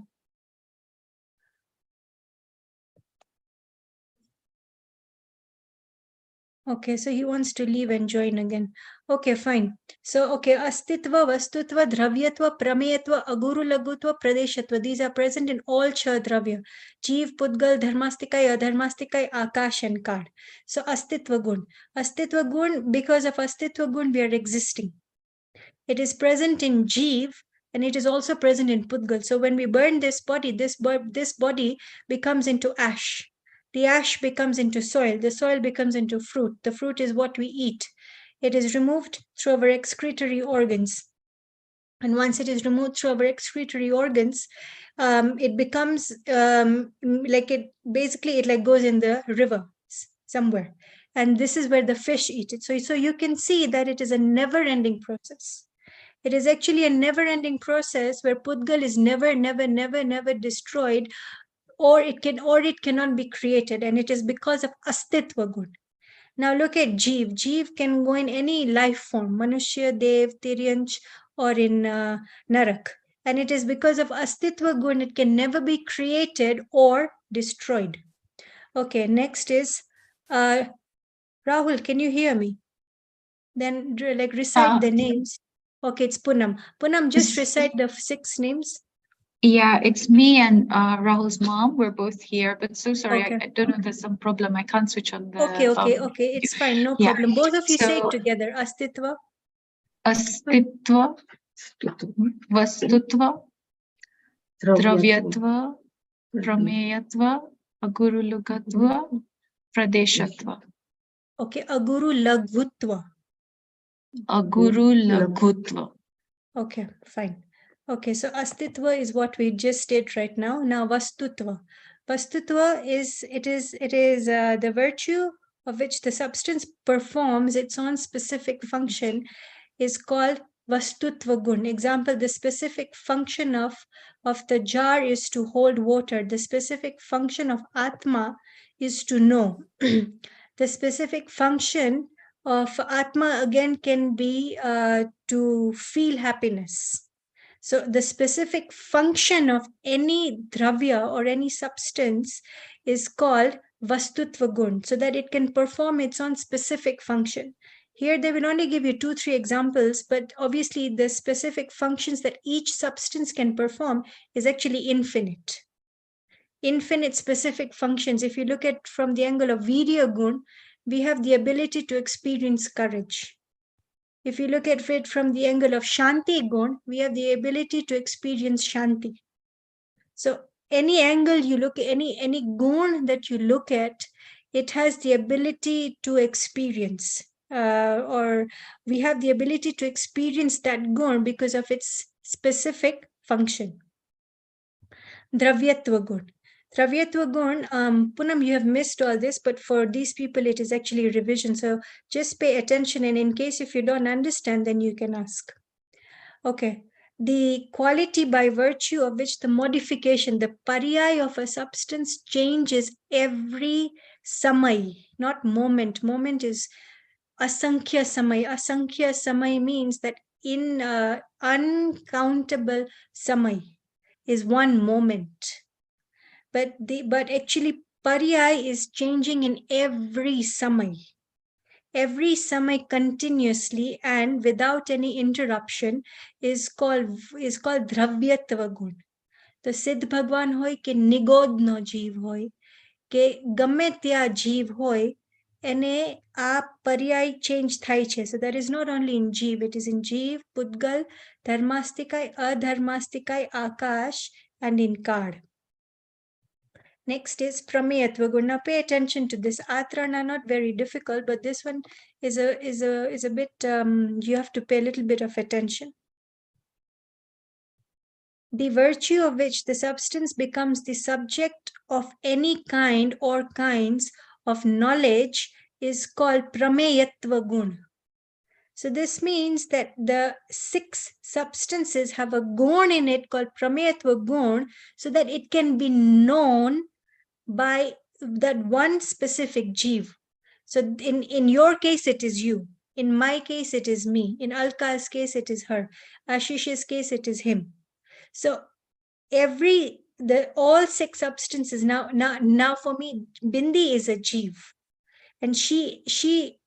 Speaker 1: Okay, so he wants to leave and join again. Okay, fine. So, okay, astitva, vastutva, dravyatva, prameyatva, aguru lagutva, pradeshatva. These are present in all Cha Dravya. Jeev, Pudgal, Dharmastikai, Adharmastikai, Akash and Kad. So, astitva gun. Astitva gun, because of astitva gun, we are existing. It is present in Jeev and it is also present in Pudgal. So, when we burn this body, this body becomes into ash. The ash becomes into soil. The soil becomes into fruit. The fruit is what we eat. It is removed through our excretory organs. And once it is removed through our excretory organs, it becomes like it goes in the river somewhere. And this is where the fish eat it. So you can see that it is a never-ending process. It is actually a never-ending process where Pudgal is never destroyed, or it cannot be created, and it is because of astitva gun. Now look at Jeev. Jeev can go in any life form, Manushya, Dev, Tiryanch, or in Narak. And it is because of astitva gun, it can never be created or destroyed. Okay, next is Rahul, can you hear me? Then like recite the names. Okay, it's Punam. Punam, just recite the 6 names.
Speaker 7: Yeah, it's me and Rahul's mom. We're both here, but so sorry,
Speaker 1: Okay.
Speaker 7: I don't know if there's some problem. I can't switch on the.
Speaker 1: Okay, it's fine, no
Speaker 7: Yeah.
Speaker 1: problem. Both of you say it
Speaker 7: So-
Speaker 1: together. Astitva,
Speaker 7: Astitva, Vastutva, Dravyatva, Prameyatva, Agurulugatva, Pradeshatva,
Speaker 1: okay, Aguru Lagvutva.
Speaker 7: Agurulagutva.
Speaker 1: Okay, fine. Okay, so astitva is what we just did right now. Now vastutva. Vastutva is the virtue of which the substance performs its own specific function is called vastutva gun. Example, the specific function of the jar is to hold water. The specific function of Atma is to know. The specific function of Atma again can be to feel happiness. So the specific function of any dravya or any substance is called vastutva gun, so that it can perform its own specific function. Here they will only give you 2-3 examples, but obviously the specific functions that each substance can perform is actually infinite. Infinite specific functions. If you look at from the angle of Virya gun, we have the ability to experience courage. If you look at it from the angle of Shanti gun, we have the ability to experience Shanti. So any angle you look at, any gun that you look at, it has the ability to experience, or we have the ability to experience that gun because of its specific function. Dravyatva gun. Dravyatva gun, Punam, you have missed all this, but for these people, it is actually a revision. So just pay attention, and in case if you don't understand, then you can ask. Okay. The quality by virtue of which the modification, the pariyai of a substance changes every samay, not moment. Moment is asankhya samay. Asankhya samay means that in uncountable samay is one moment. But actually pariyai is changing in every samay. Every samay continuously and without any interruption is called dravyatva gun. The Siddh Bhagwan hoy ke nigod no jeev hoy ke gamme tya jeev hoy ene a pariyai change થાય છે. So that is not only in jeev, it is in jeev, Pudgal, Dharmastikai, Adharmastikai, Akash, and in Kad. Next is Prameyatva gun. Now pay attention to this. Atran are not very difficult, but this one is a bit, you have to pay a little bit of attention. The virtue of which the substance becomes the subject of any kind or kinds of knowledge is called Prameyatva gun. So this means that the 6 substances have a gun in it called Prameyatva gun, so that it can be known by that one specific jeev. So in your case, it is you. In my case, it is me. In Alka's case, it is her. Ashish's case, it is him. So all 6 substances, now for me, Bindi is a jeev. And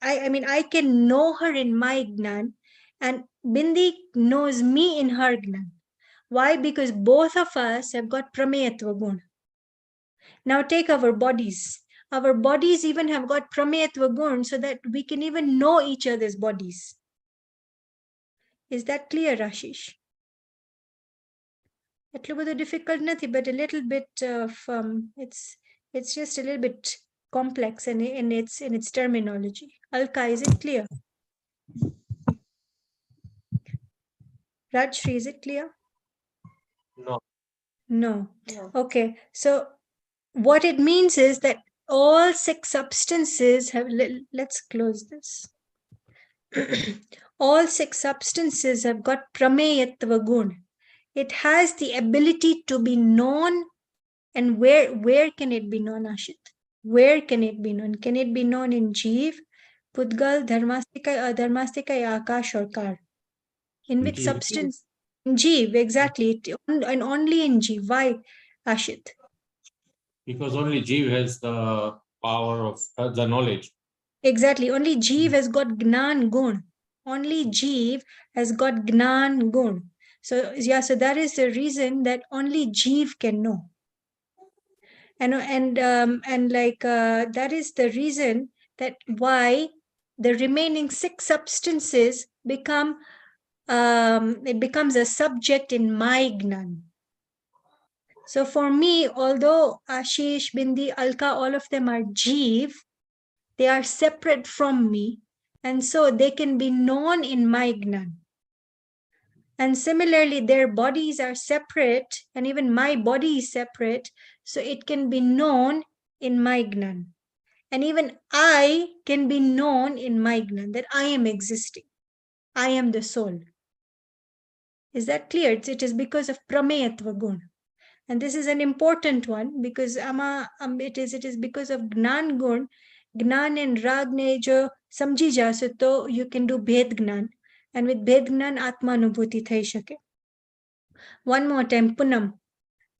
Speaker 1: I mean, I can know her in my Gnan, and Bindi knows me in her Gnan. Why? Because both of us have got Prameyatva Guna. Now take our bodies. Our bodies even have got Prameyatva Guna so that we can even know each other's bodies. Is that clear, Ashish? એટલું બધું difficult નથી, but a little bit of it's just a little bit complex in its terminology. Alka, is it clear? Rajshri, is it clear?
Speaker 6: No.
Speaker 1: No.
Speaker 3: No.
Speaker 1: Okay, so what it means is that all 6 substances have, let's close this. All 6 substances have got Prameyatva Guna. It has the ability to be known. And where can it be known, Ashit? Where can it be known? Can it be known in Jeev, Pudgal, Dharmastika, Adharmastika, Akash, or Kar? In which
Speaker 6: Jeev.
Speaker 1: substance? In Jeev, exactly. And only in Jeev. Why, Ashit?
Speaker 6: Because only Jeev has the power of the knowledge.
Speaker 1: Exactly. Only Jeev has got Gnan Gun. Only Jeev has got Gnan Gun. So yeah, so that is the reason that only Jeev can know. And like that is the reason that why the remaining 6 substances become it becomes a subject in my Gnan. So for me, although Ashish, Bindi, Alka, all of them are Jeev, they are separate from me, and so they can be known in my Gnan. And similarly, their bodies are separate, and even my body is separate, so it can be known in my Gnan. And even I can be known in my Gnan, that I am existing. I am the soul. Is that clear? It is because of Prameyatva Guna. And this is an important one because it is because of Gnan Gun. Gnan and Rag ne jo samjhi jase to you can do Bhed Gnan. And with Bhed Gnan, Atma Anubhuti thai shake. One more time, Punam.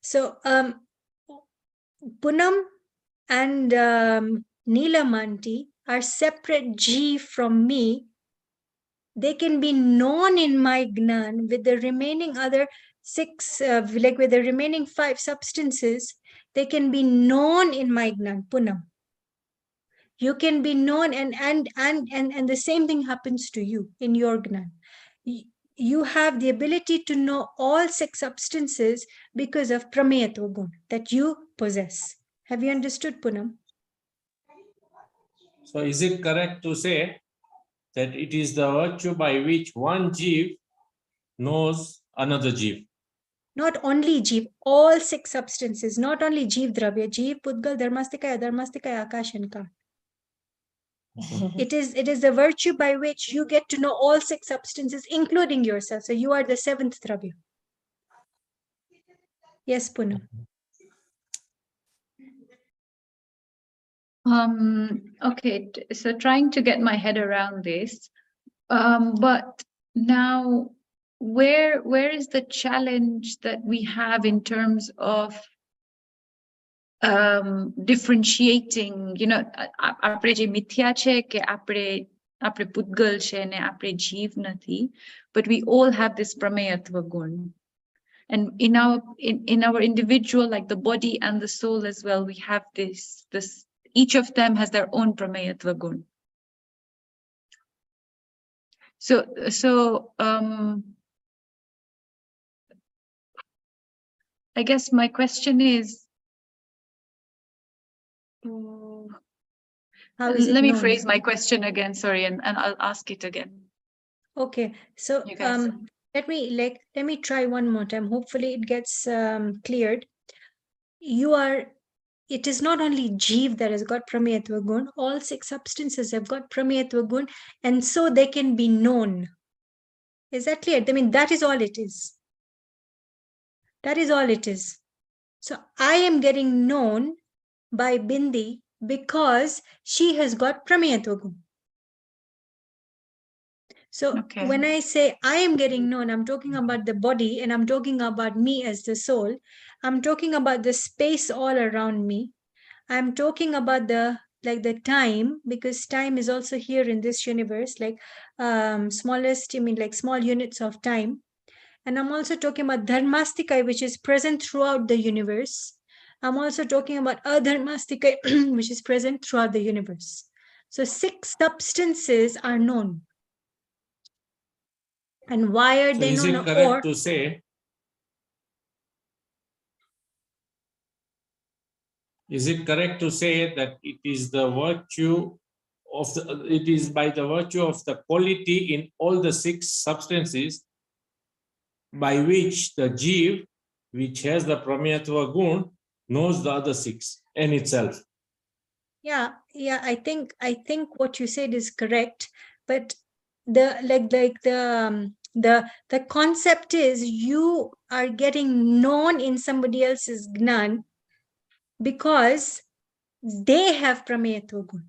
Speaker 1: So Punam and Neelamanti are separate Jeev from me. They can be known in my Gnan with the remaining other 6, like with the remaining 5 substances, they can be known in my Gnan, Punam. You can be known, and the same thing happens to you in your Gnan. You have the ability to know all 6 substances because of Prameyatva Guna that you possess. Have you understood, Punam?
Speaker 6: So is it correct to say that it is the virtue by which one Jeev knows another Jeev?
Speaker 1: Not only Jeev, all 6 substances, not only Jeev Dravya, Jeev, Pudgal, Dharmastika, Adharmastika, Akash, and Kar. It is the virtue by which you get to know all 6 substances, including yourself. So you are the 7th Dravya. Yes, Punam.
Speaker 7: Okay, so trying to get my head around this, but now where is the challenge that we have in terms of differentiating, you know, apre je mithya che ke apre pudgal che ne apre jeev nathi, but we all have this Prameyatva Gun. And in our individual, like the body and the soul as well, we have this each of them has their own Prameyatva Gun. So I guess my question is,
Speaker 1: How is it
Speaker 7: let me
Speaker 1: known?
Speaker 7: phrase my question again, sorry, and I'll ask it again.
Speaker 1: Okay, so
Speaker 7: You guys.
Speaker 1: let me try one more time. Hopefully it gets cleared. It is not only Jeev that has got Prameyatva Gun, all 6 substances have got Prameyatva Gun, and so they can be known. Is that clear? I mean, that is all it is. That is all it is. So I am getting known by Bindi because she has got Prameyatva Gun. So
Speaker 7: Okay.
Speaker 1: when I say I am getting known, I'm talking about the body and I'm talking about me as the soul. I'm talking about the space all around me. I'm talking about like the time, because time is also here in this universe, like smallest, I mean like small units of time. And I'm also talking about dharmastika, which is present throughout the universe. I'm also talking about adharmastika, which is present throughout the universe. So 6 substances are known. And why are
Speaker 6: So
Speaker 1: they
Speaker 6: is it
Speaker 1: known?
Speaker 6: correct
Speaker 1: Or
Speaker 6: to say? Is it correct to say that it is the virtue of the, it is by the virtue of the quality in all the 6 substances by which the Jeev, which has the Pramayatva gun, knows the other 6 and itself?
Speaker 1: yeah, I think what you said is correct, but the concept is you are getting known in somebody else's gnan because they have pramayatva gun.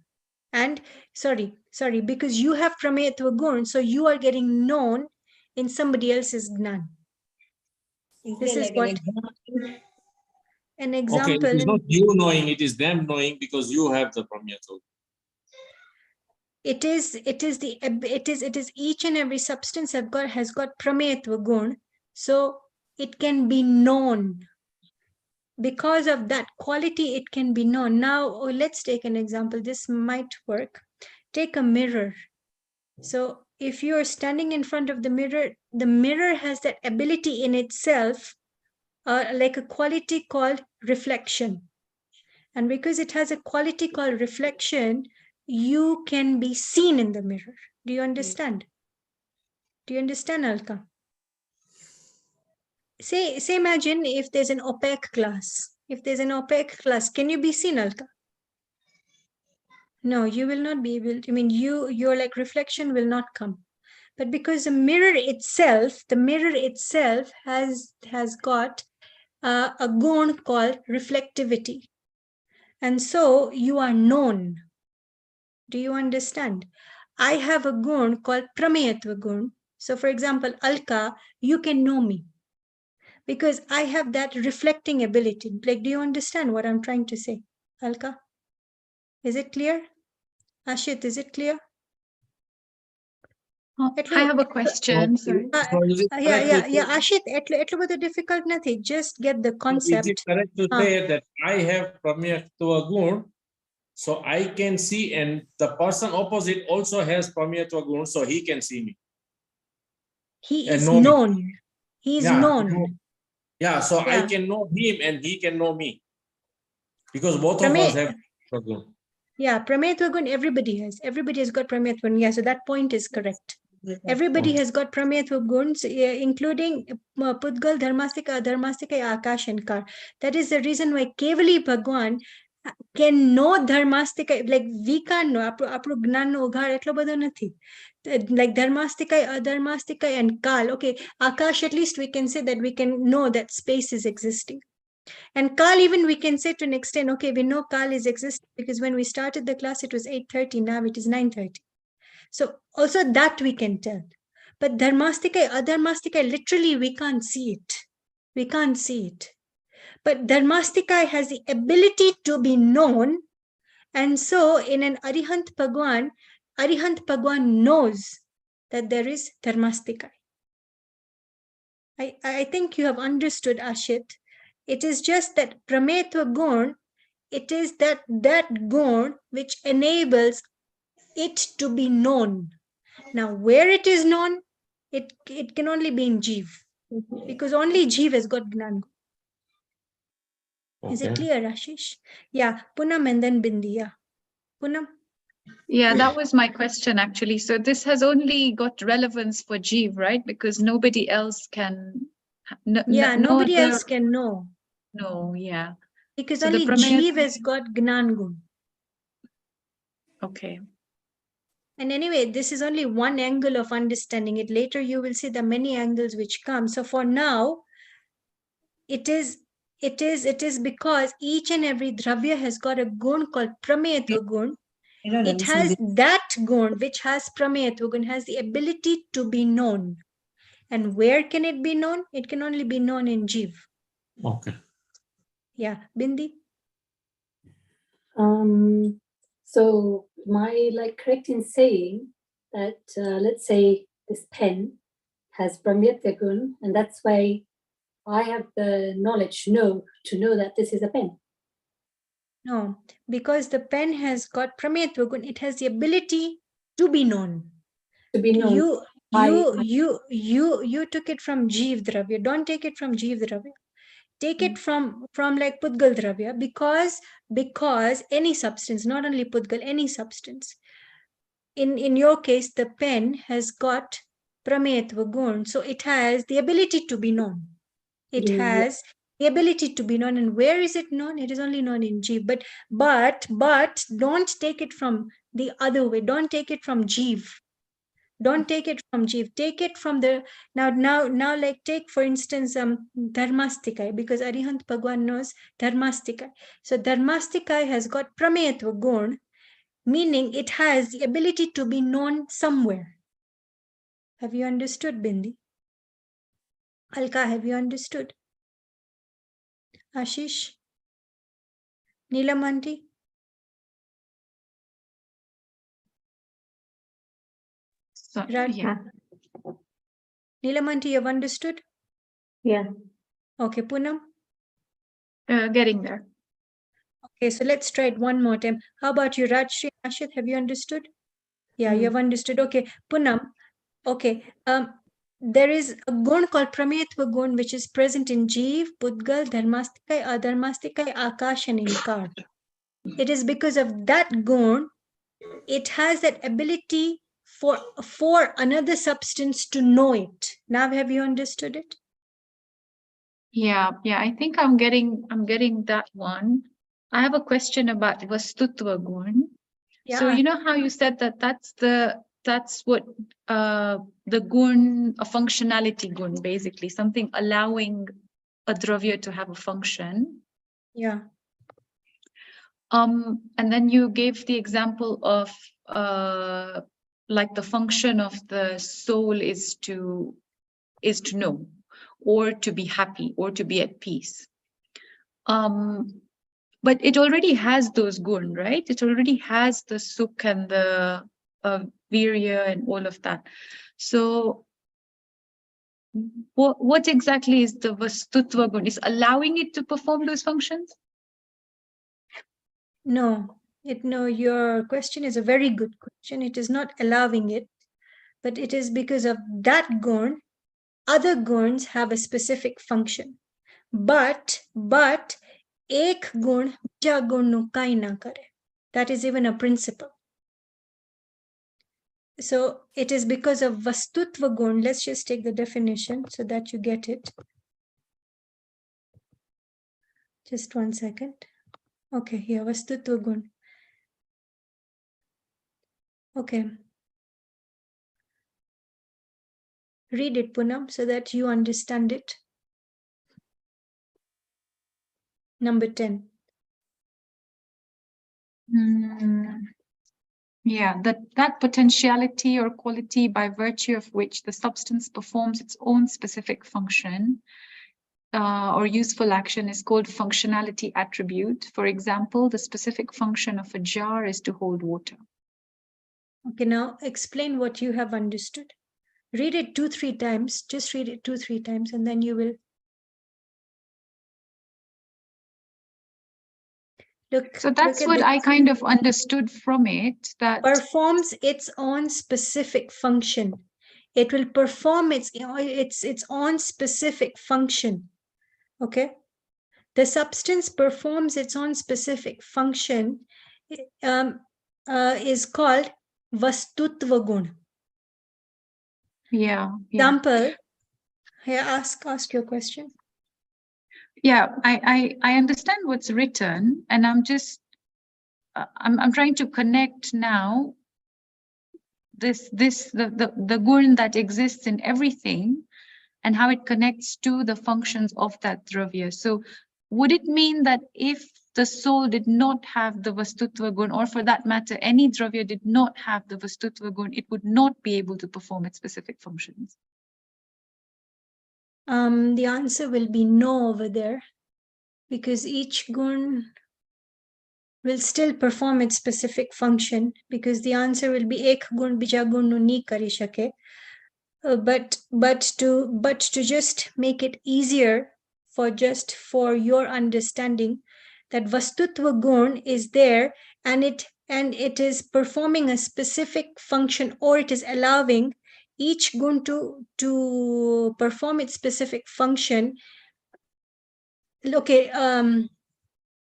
Speaker 1: And sorry, because you have pramayatva gun, so you are getting known in somebody else's gnan. This is what an
Speaker 6: Okay,
Speaker 1: example.
Speaker 6: it is not you knowing, it is them knowing because you have the Pramayatva.
Speaker 1: It is each and every substance has got pramayatva gun, so it can be known. Because of that quality, it can be known. Now, let's take an example. This might work. Take a mirror. So if you are standing in front of the mirror has that ability in itself, like a quality called reflection. And because it has a quality called reflection, you can be seen in the mirror. Do you understand? Do you understand, Alka? Say imagine if there's an opaque glass. If there's an opaque glass, can you be seen, Alka? No, you will not be able to, I mean, your like reflection will not come. But because the mirror itself has got a gun called reflectivity. And so you are known. Do you understand? I have a gun called pramayatva gun. So for example, Alka, you can know me because I have that reflecting ability. Like, do you understand what I'm trying to say, Alka? Is it clear? Ashit, is it clear?
Speaker 7: Oh, I have a question. Sorry.
Speaker 6: So is it correct to say-
Speaker 1: Ashit, એટલું બધું difficult nothing. Just get the
Speaker 6: so
Speaker 1: concept.
Speaker 6: is it correct to say that I have Pramayatva gun, so I can see, and the person opposite also has Pramayatva gun, so he can see me?
Speaker 1: He
Speaker 6: And
Speaker 1: is
Speaker 6: know me.
Speaker 1: known. He is
Speaker 6: Yeah,
Speaker 1: known.
Speaker 6: Yeah, so I
Speaker 1: Yeah.
Speaker 6: can know him and he can know me. Because both of us have Pramayatva gun.
Speaker 1: Yeah, pramayatva gun everybody has. Everybody has got pramayatva gun. Yeah, so that point is correct. Everybody
Speaker 6: Okay.
Speaker 1: has got pramayatva guns, including Pudgal, Dharmastika, Adharmastika, Akash and Kar. That is the reason why Kevali Bhagwan can know Dharmastika. Like we can't know. Apru Gnan no Ughar etlo badho nathi. Like Dharmastika, Adharmastika and Kal. Okay, Akash, at least we can say that we can know that space is existing. And Kal, even we can say to an extent, okay, we know Kal is existing because when we started the class, it was 8:30. Now it is 9:30. So also that we can tell. But Dharmastika, Adharmastika, literally we can't see it. We can't see it. But Dharmastika has the ability to be known. And so in an Arihant Bhagwan knows that there is Dharmastika. I think you have understood, Ashit. It is just that Prametva Gun, it is that Gun which enables it to be known. Now, where it is known, it can only be in Jeev, because only Jeev has got Gnan. Is it
Speaker 6: Okay.
Speaker 1: clear, Ashish? Yeah, Punam and then Bindi. Yeah, Punam.
Speaker 7: Yeah, that was my question actually. So this has only got relevance for Jeev, right? Because nobody else can.
Speaker 1: Yeah,
Speaker 7: no
Speaker 1: nobody
Speaker 7: other-
Speaker 1: else can know,
Speaker 7: No, yeah.
Speaker 1: because
Speaker 7: So the
Speaker 1: only
Speaker 7: Pramayatva-
Speaker 1: Jeev has got Gnan Gun.
Speaker 7: Okay.
Speaker 1: And anyway, this is only one angle of understanding it. Later, you will see the many angles which come. So for now, it is because each and every dravya has got a gun called Pramayatva gun. It has that gun which has Pramayatva gun, has the ability to be known. And where can it be known? It can only be known in Jeev.
Speaker 6: Okay.
Speaker 1: Yeah, Bindi.
Speaker 4: So am I like correct in saying that, let's say this pen has Brahmyatva gun, and that's why I have the knowledge to know that this is a pen?
Speaker 1: No, because the pen has got Prametva gun, it has the ability to be known.
Speaker 4: To be known.
Speaker 1: You took it from Jeev Dravya. Don't take it from Jeev Dravya. Take it from like Pudgal Dravya, because any substance, not only Pudgal, any substance. In your case, the pen has got Prametva gun, so it has the ability to be known. It
Speaker 4: Yeah.
Speaker 1: has the ability to be known. And where is it known? It is only known in Jeev. But don't take it from the other way. Don't take it from Jeev. Don't take it from Jeev. Take it from the now. Like take for instance Dharmastikai, because Arihant Bhagwan knows Dharmastikai. So Dharmastikai has got Prametva gun, meaning it has the ability to be known somewhere. Have you understood, Bindi? Alka, have you understood? Ashish? Neelamanti?
Speaker 7: So,
Speaker 1: Right.
Speaker 7: yeah.
Speaker 1: Neelamanti, you've understood?
Speaker 4: Yeah.
Speaker 1: Okay, Poonam?
Speaker 7: Getting there.
Speaker 1: Okay, so let's try it one more time. How about you, Rajshri? Ashit, have you understood? Yeah, you have understood. Okay, Poonam. Okay, there is a gun called Prametva gun, which is present in Jeev, Pudgal, Dharmastikai, Adharmastikai, Akash, and Inkar. It is because of that gun, it has that ability for another substance to know it. Now have you understood it?
Speaker 7: Yeah, I think I'm getting that one. I have a question about Vastutva gun. So
Speaker 1: Yeah.
Speaker 7: you know how you said that that's what the gun, a functionality gun, basically something allowing a dravya to have a function.
Speaker 1: Yeah.
Speaker 7: And then you gave the example of like the function of the soul is to know, or to be happy, or to be at peace. But it already has those gun, right? It already has the sukh and the virya and all of that. So what exactly is the vastutva gun? Is allowing it to perform those functions?
Speaker 1: No, your question is a very good question. It is not allowing it, but it is because of that gun, other guns have a specific function. But ek gun bija gun nu kai na kare. That is even a principle. So it is because of vastutva gun. Let's just take the definition so that you get it. Just 1 second. Okay, here vastutva gun. Okay. Read it, Poonam, so that you understand it. Number 10.
Speaker 7: Yeah, that potentiality or quality by virtue of which the substance performs its own specific function or useful action is called functionality attribute. For example, the specific function of a jar is to hold water.
Speaker 1: Okay, now explain what you have understood. Read it 2-3 times. Just read it 2-3 times, and then you will look.
Speaker 7: So that's what I kind of understood from it. That
Speaker 1: performs its own specific function. It will perform its own specific function. Okay. The substance performs its own specific function. Is called vastutva gun.
Speaker 7: Yeah.
Speaker 1: Example. Here, ask your question.
Speaker 7: Yeah, I understand what's written, and I'm just I'm trying to connect now the gun that exists in everything and how it connects to the functions of that dravya. So would it mean that if the soul did not have the vastutva gun, or for that matter, any dravya did not have the vastutva gun, it would not be able to perform its specific functions?
Speaker 1: The answer will be no over there, because each gun will still perform its specific function, because the answer will be ek gun bija gun nu nahi kari shake. But to just make it easier for your understanding, that vastutva gun is there, and it is performing a specific function, or it is allowing each gun to perform its specific function. Okay,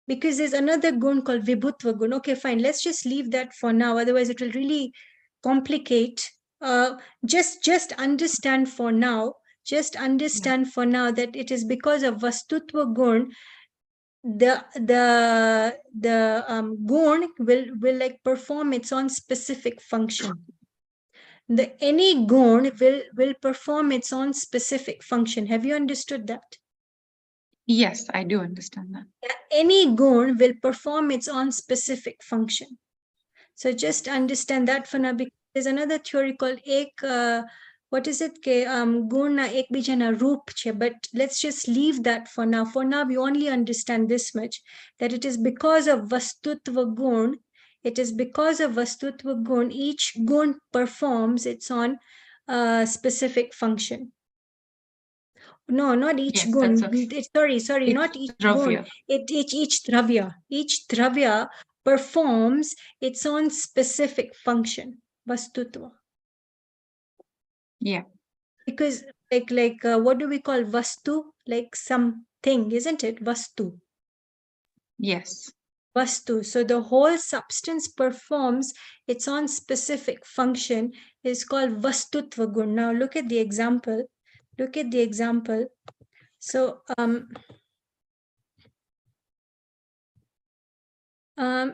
Speaker 1: because there's another gun called vibhutva gun. Okay, fine, let's just leave that for now, otherwise it will really complicate. Just understand for now, that it is because of vastutva gun, the gun will like perform its own specific function. Any gun will perform its own specific function. Have you understood that?
Speaker 7: Yes, I do understand that.
Speaker 1: Any gun will perform its own specific function. So just understand that for now, because there's another theory called what is it? Guna ek bijana roop che, but let's just leave that for now. For now, we only understand this much, that it is because of vastutva gun. It is because of vastutva gun, each gun performs its own specific function. No, not each
Speaker 7: Yes,
Speaker 1: gun.
Speaker 7: that's okay.
Speaker 1: Sorry,
Speaker 7: Each
Speaker 1: not each
Speaker 7: dravya.
Speaker 1: gun. Each dravya performs its own specific function. Vastutva.
Speaker 7: Yeah.
Speaker 1: Because like what do we call vastu? Like something, isn't it? Vastu.
Speaker 7: Yes.
Speaker 1: Vastu. So the whole substance performs its own specific function, is called vastutva gun. Now look at the example. So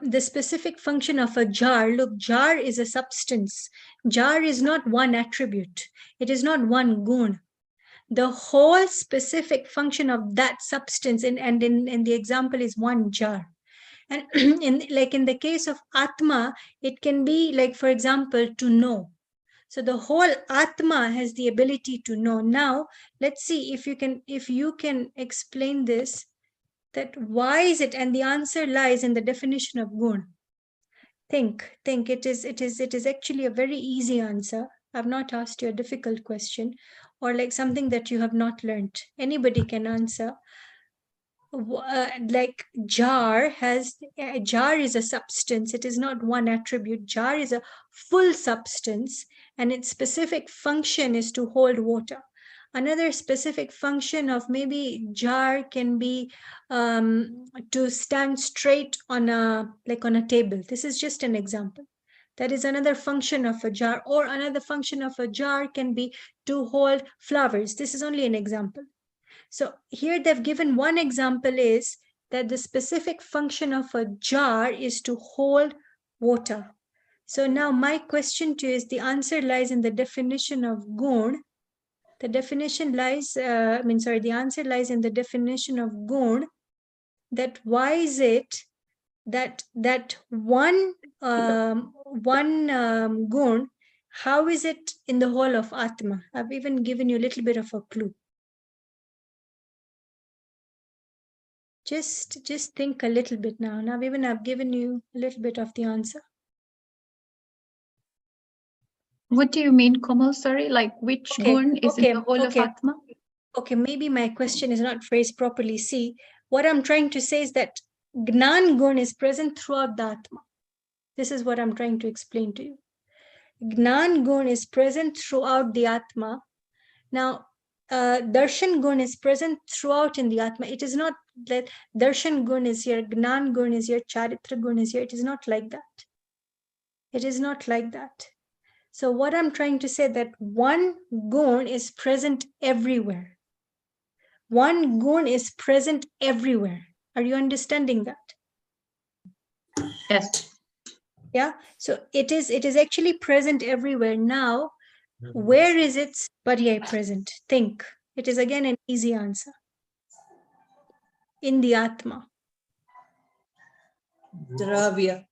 Speaker 1: the specific function of a jar, look, jar is a substance. Jar is not one attribute. It is not one gun. The whole specific function of that substance, and in the example is one jar. And in the case of Atma, it can be like, for example, to know. So the whole Atma has the ability to know. Now, let's see if you can explain this, that why is it, and the answer lies in the definition of gun. Think, it is actually a very easy answer. I've not asked you a difficult question, or like something that you have not learned. Anybody can answer. Like jar is a substance. It is not one attribute. Jar is a full substance, and its specific function is to hold water. Another specific function of maybe jar can be to stand straight on a table. This is just an example. That is another function of a jar. Or another function of a jar can be to hold flowers. This is only an example. So here they've given one example, is that the specific function of a jar is to hold water. So now my question to you is, the answer lies in the definition of gun. The definition lies, the answer lies in the definition of gun, that why is it that one gun, how is it in the whole of Atma? I've even given you a little bit of a clue. Just think a little bit now. Now even I've given you a little bit of the answer.
Speaker 7: What do you mean, Komal? Sorry, like which gun is in the whole of Atma?
Speaker 1: Okay, maybe my question is not phrased properly. See, what I'm trying to say is that Gnan gun is present throughout the Atma. This is what I'm trying to explain to you. Gnan gun is present throughout the Atma. Now, Darshan gun is present throughout in the Atma. It is not that Darshan gun is here, Gnan gun is here, Charitra gun is here. It is not like that. It is not like that. So what I'm trying to say, that one gun is present everywhere. One gun is present everywhere. Are you understanding that?
Speaker 7: Yes.
Speaker 1: Yeah. So it is actually present everywhere. Now, where is its paryay present? Think. It is again an easy answer. In the Atma.
Speaker 5: Dravya.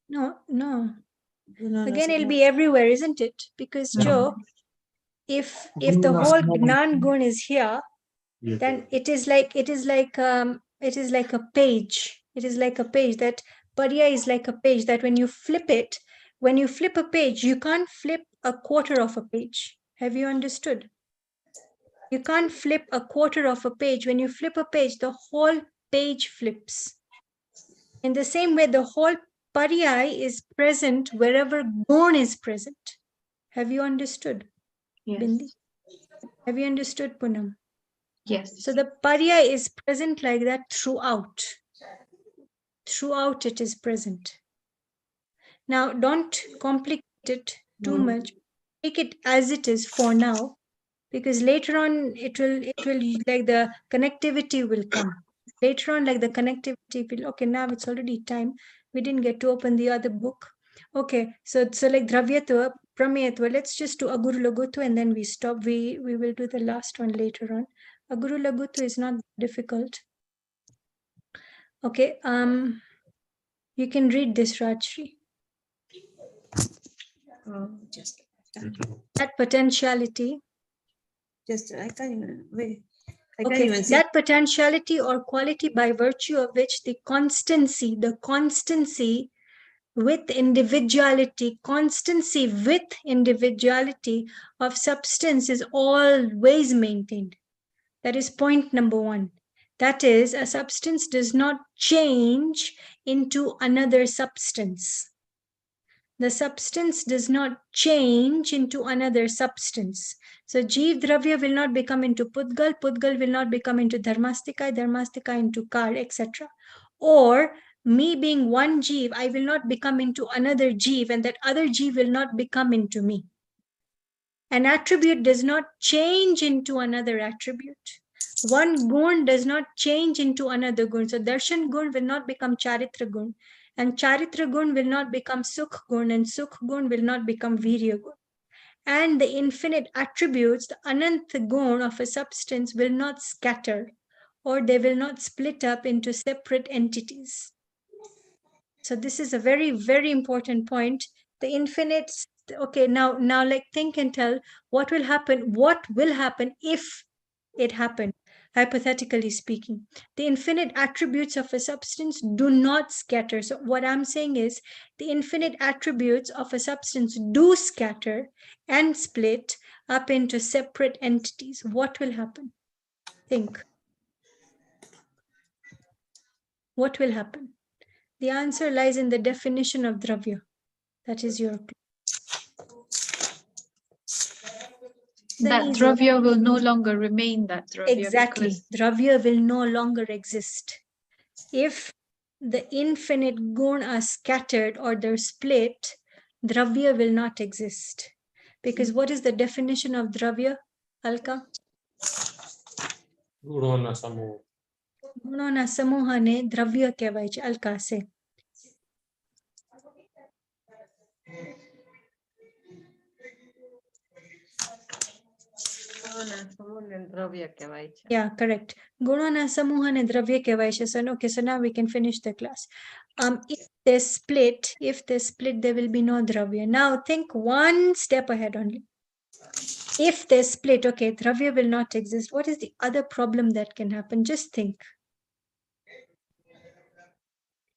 Speaker 1: No. Again, it'll be everywhere, isn't it? Because Joe, if the whole Gnan gun is here, then it is like a page. It is like a page that Parya is like a page that when you flip it, when you flip a page, you can't flip a quarter of a page. Have you understood? You can't flip a quarter of a page. When you flip a page, the whole page flips. In the same way, the whole Parya is present wherever Gun is present. Have you understood?
Speaker 7: Yes.
Speaker 1: Bindi? Have you understood, Poonam?
Speaker 7: Yes.
Speaker 1: So the Parya is present like that throughout. Throughout it is present. Now, don't complicate it too much. Take it as it is for now, because later on it will like the connectivity will come. Later on, like the connectivity will, okay, now it's already time. We didn't get to open the other book. Okay, so like Dravyatva, Prameyatva, let's just do Aguru Lagutva and then we stop. We will do the last one later on. Aguru Lagutva is not difficult. Okay, you can read this, Rajshri.
Speaker 5: Just
Speaker 1: That potentiality.
Speaker 5: I can't even wait. I can't
Speaker 1: Okay,
Speaker 5: even see.
Speaker 1: that potentiality or quality by virtue of which the constancy with individuality of substance is always maintained. That is point number one. That is, a substance does not change into another substance. The substance does not change into another substance. So Jeev Dravya will not become into Pudgal, Pudgal will not become into Dharmastika, Dharmastika into Kar, etc. Or me being one Jeev, I will not become into another Jeev, and that other Jeev will not become into me. An attribute does not change into another attribute. One gun does not change into another gun. So Darshan gun will not become Charitra gun. And Charitra gun will not become Sukh gun, and Sukh gun will not become Virya gun. And the infinite attributes, the Anant gun of a substance will not scatter, or they will not split up into separate entities. So this is a very, very important point. The infinite, okay, now like think and tell what will happen if it happened. Hypothetically speaking, the infinite attributes of a substance do not scatter. So what I'm saying is the infinite attributes of a substance do scatter and split up into separate entities. What will happen? Think. What will happen? The answer lies in the definition of Dravya. That is your clue.
Speaker 7: That Dravya will no longer remain that Dravya.
Speaker 1: Exactly.
Speaker 7: because-
Speaker 1: Dravya will no longer exist. If the infinite gun are scattered or they're split, Dravya will not exist. Because what is the definition of Dravya, Alka?
Speaker 6: ગુણોના સમૂહ.
Speaker 1: ગુણોના સમૂહને દ્રવ્ય કહેવાય છે. અલકા સે. Yeah, correct. ગુણોના સમૂહને દ્રવ્ય કહેવાય છે. So okay, so now we can finish the class. If they split, there will be no dravya. Now think one step ahead only. If they split, okay, dravya will not exist. What is the other problem that can happen? Just think.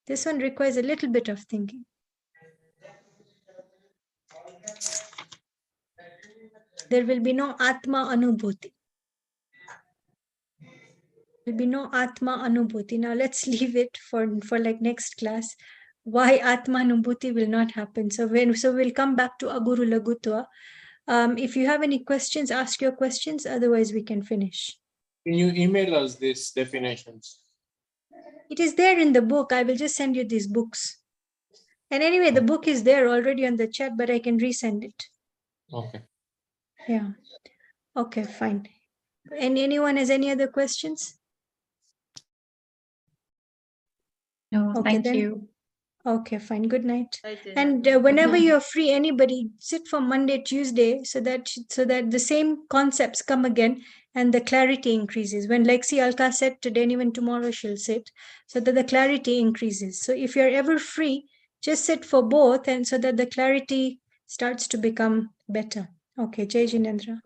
Speaker 1: This one requires a little bit of thinking. There will be no Atma Anubhuti. There will be no Atma Anubhuti. Now let's leave it for like next class. Why Atma Anubhuti will not happen. So we'll come back to Aguru Lagutva. If you have any questions, ask your questions. Otherwise, we can finish.
Speaker 6: Can you email us these definitions?
Speaker 1: It is there in the book. I will just send you these books. And anyway, the book is there already on the chat, but I can resend it.
Speaker 6: Okay.
Speaker 1: Yeah. Okay, fine. And anyone has any other questions?
Speaker 7: No,
Speaker 1: Okay,
Speaker 7: thank
Speaker 1: then.
Speaker 7: you.
Speaker 1: Okay, fine. Good night. And whenever you're free, anybody sit for Monday, Tuesday, so that the same concepts come again and the clarity increases. When Lexi Alka said today, and even tomorrow she'll sit, so that the clarity increases. So if you're ever free, just sit for both, and so that the clarity starts to become better. Okay, Jai Jinendra.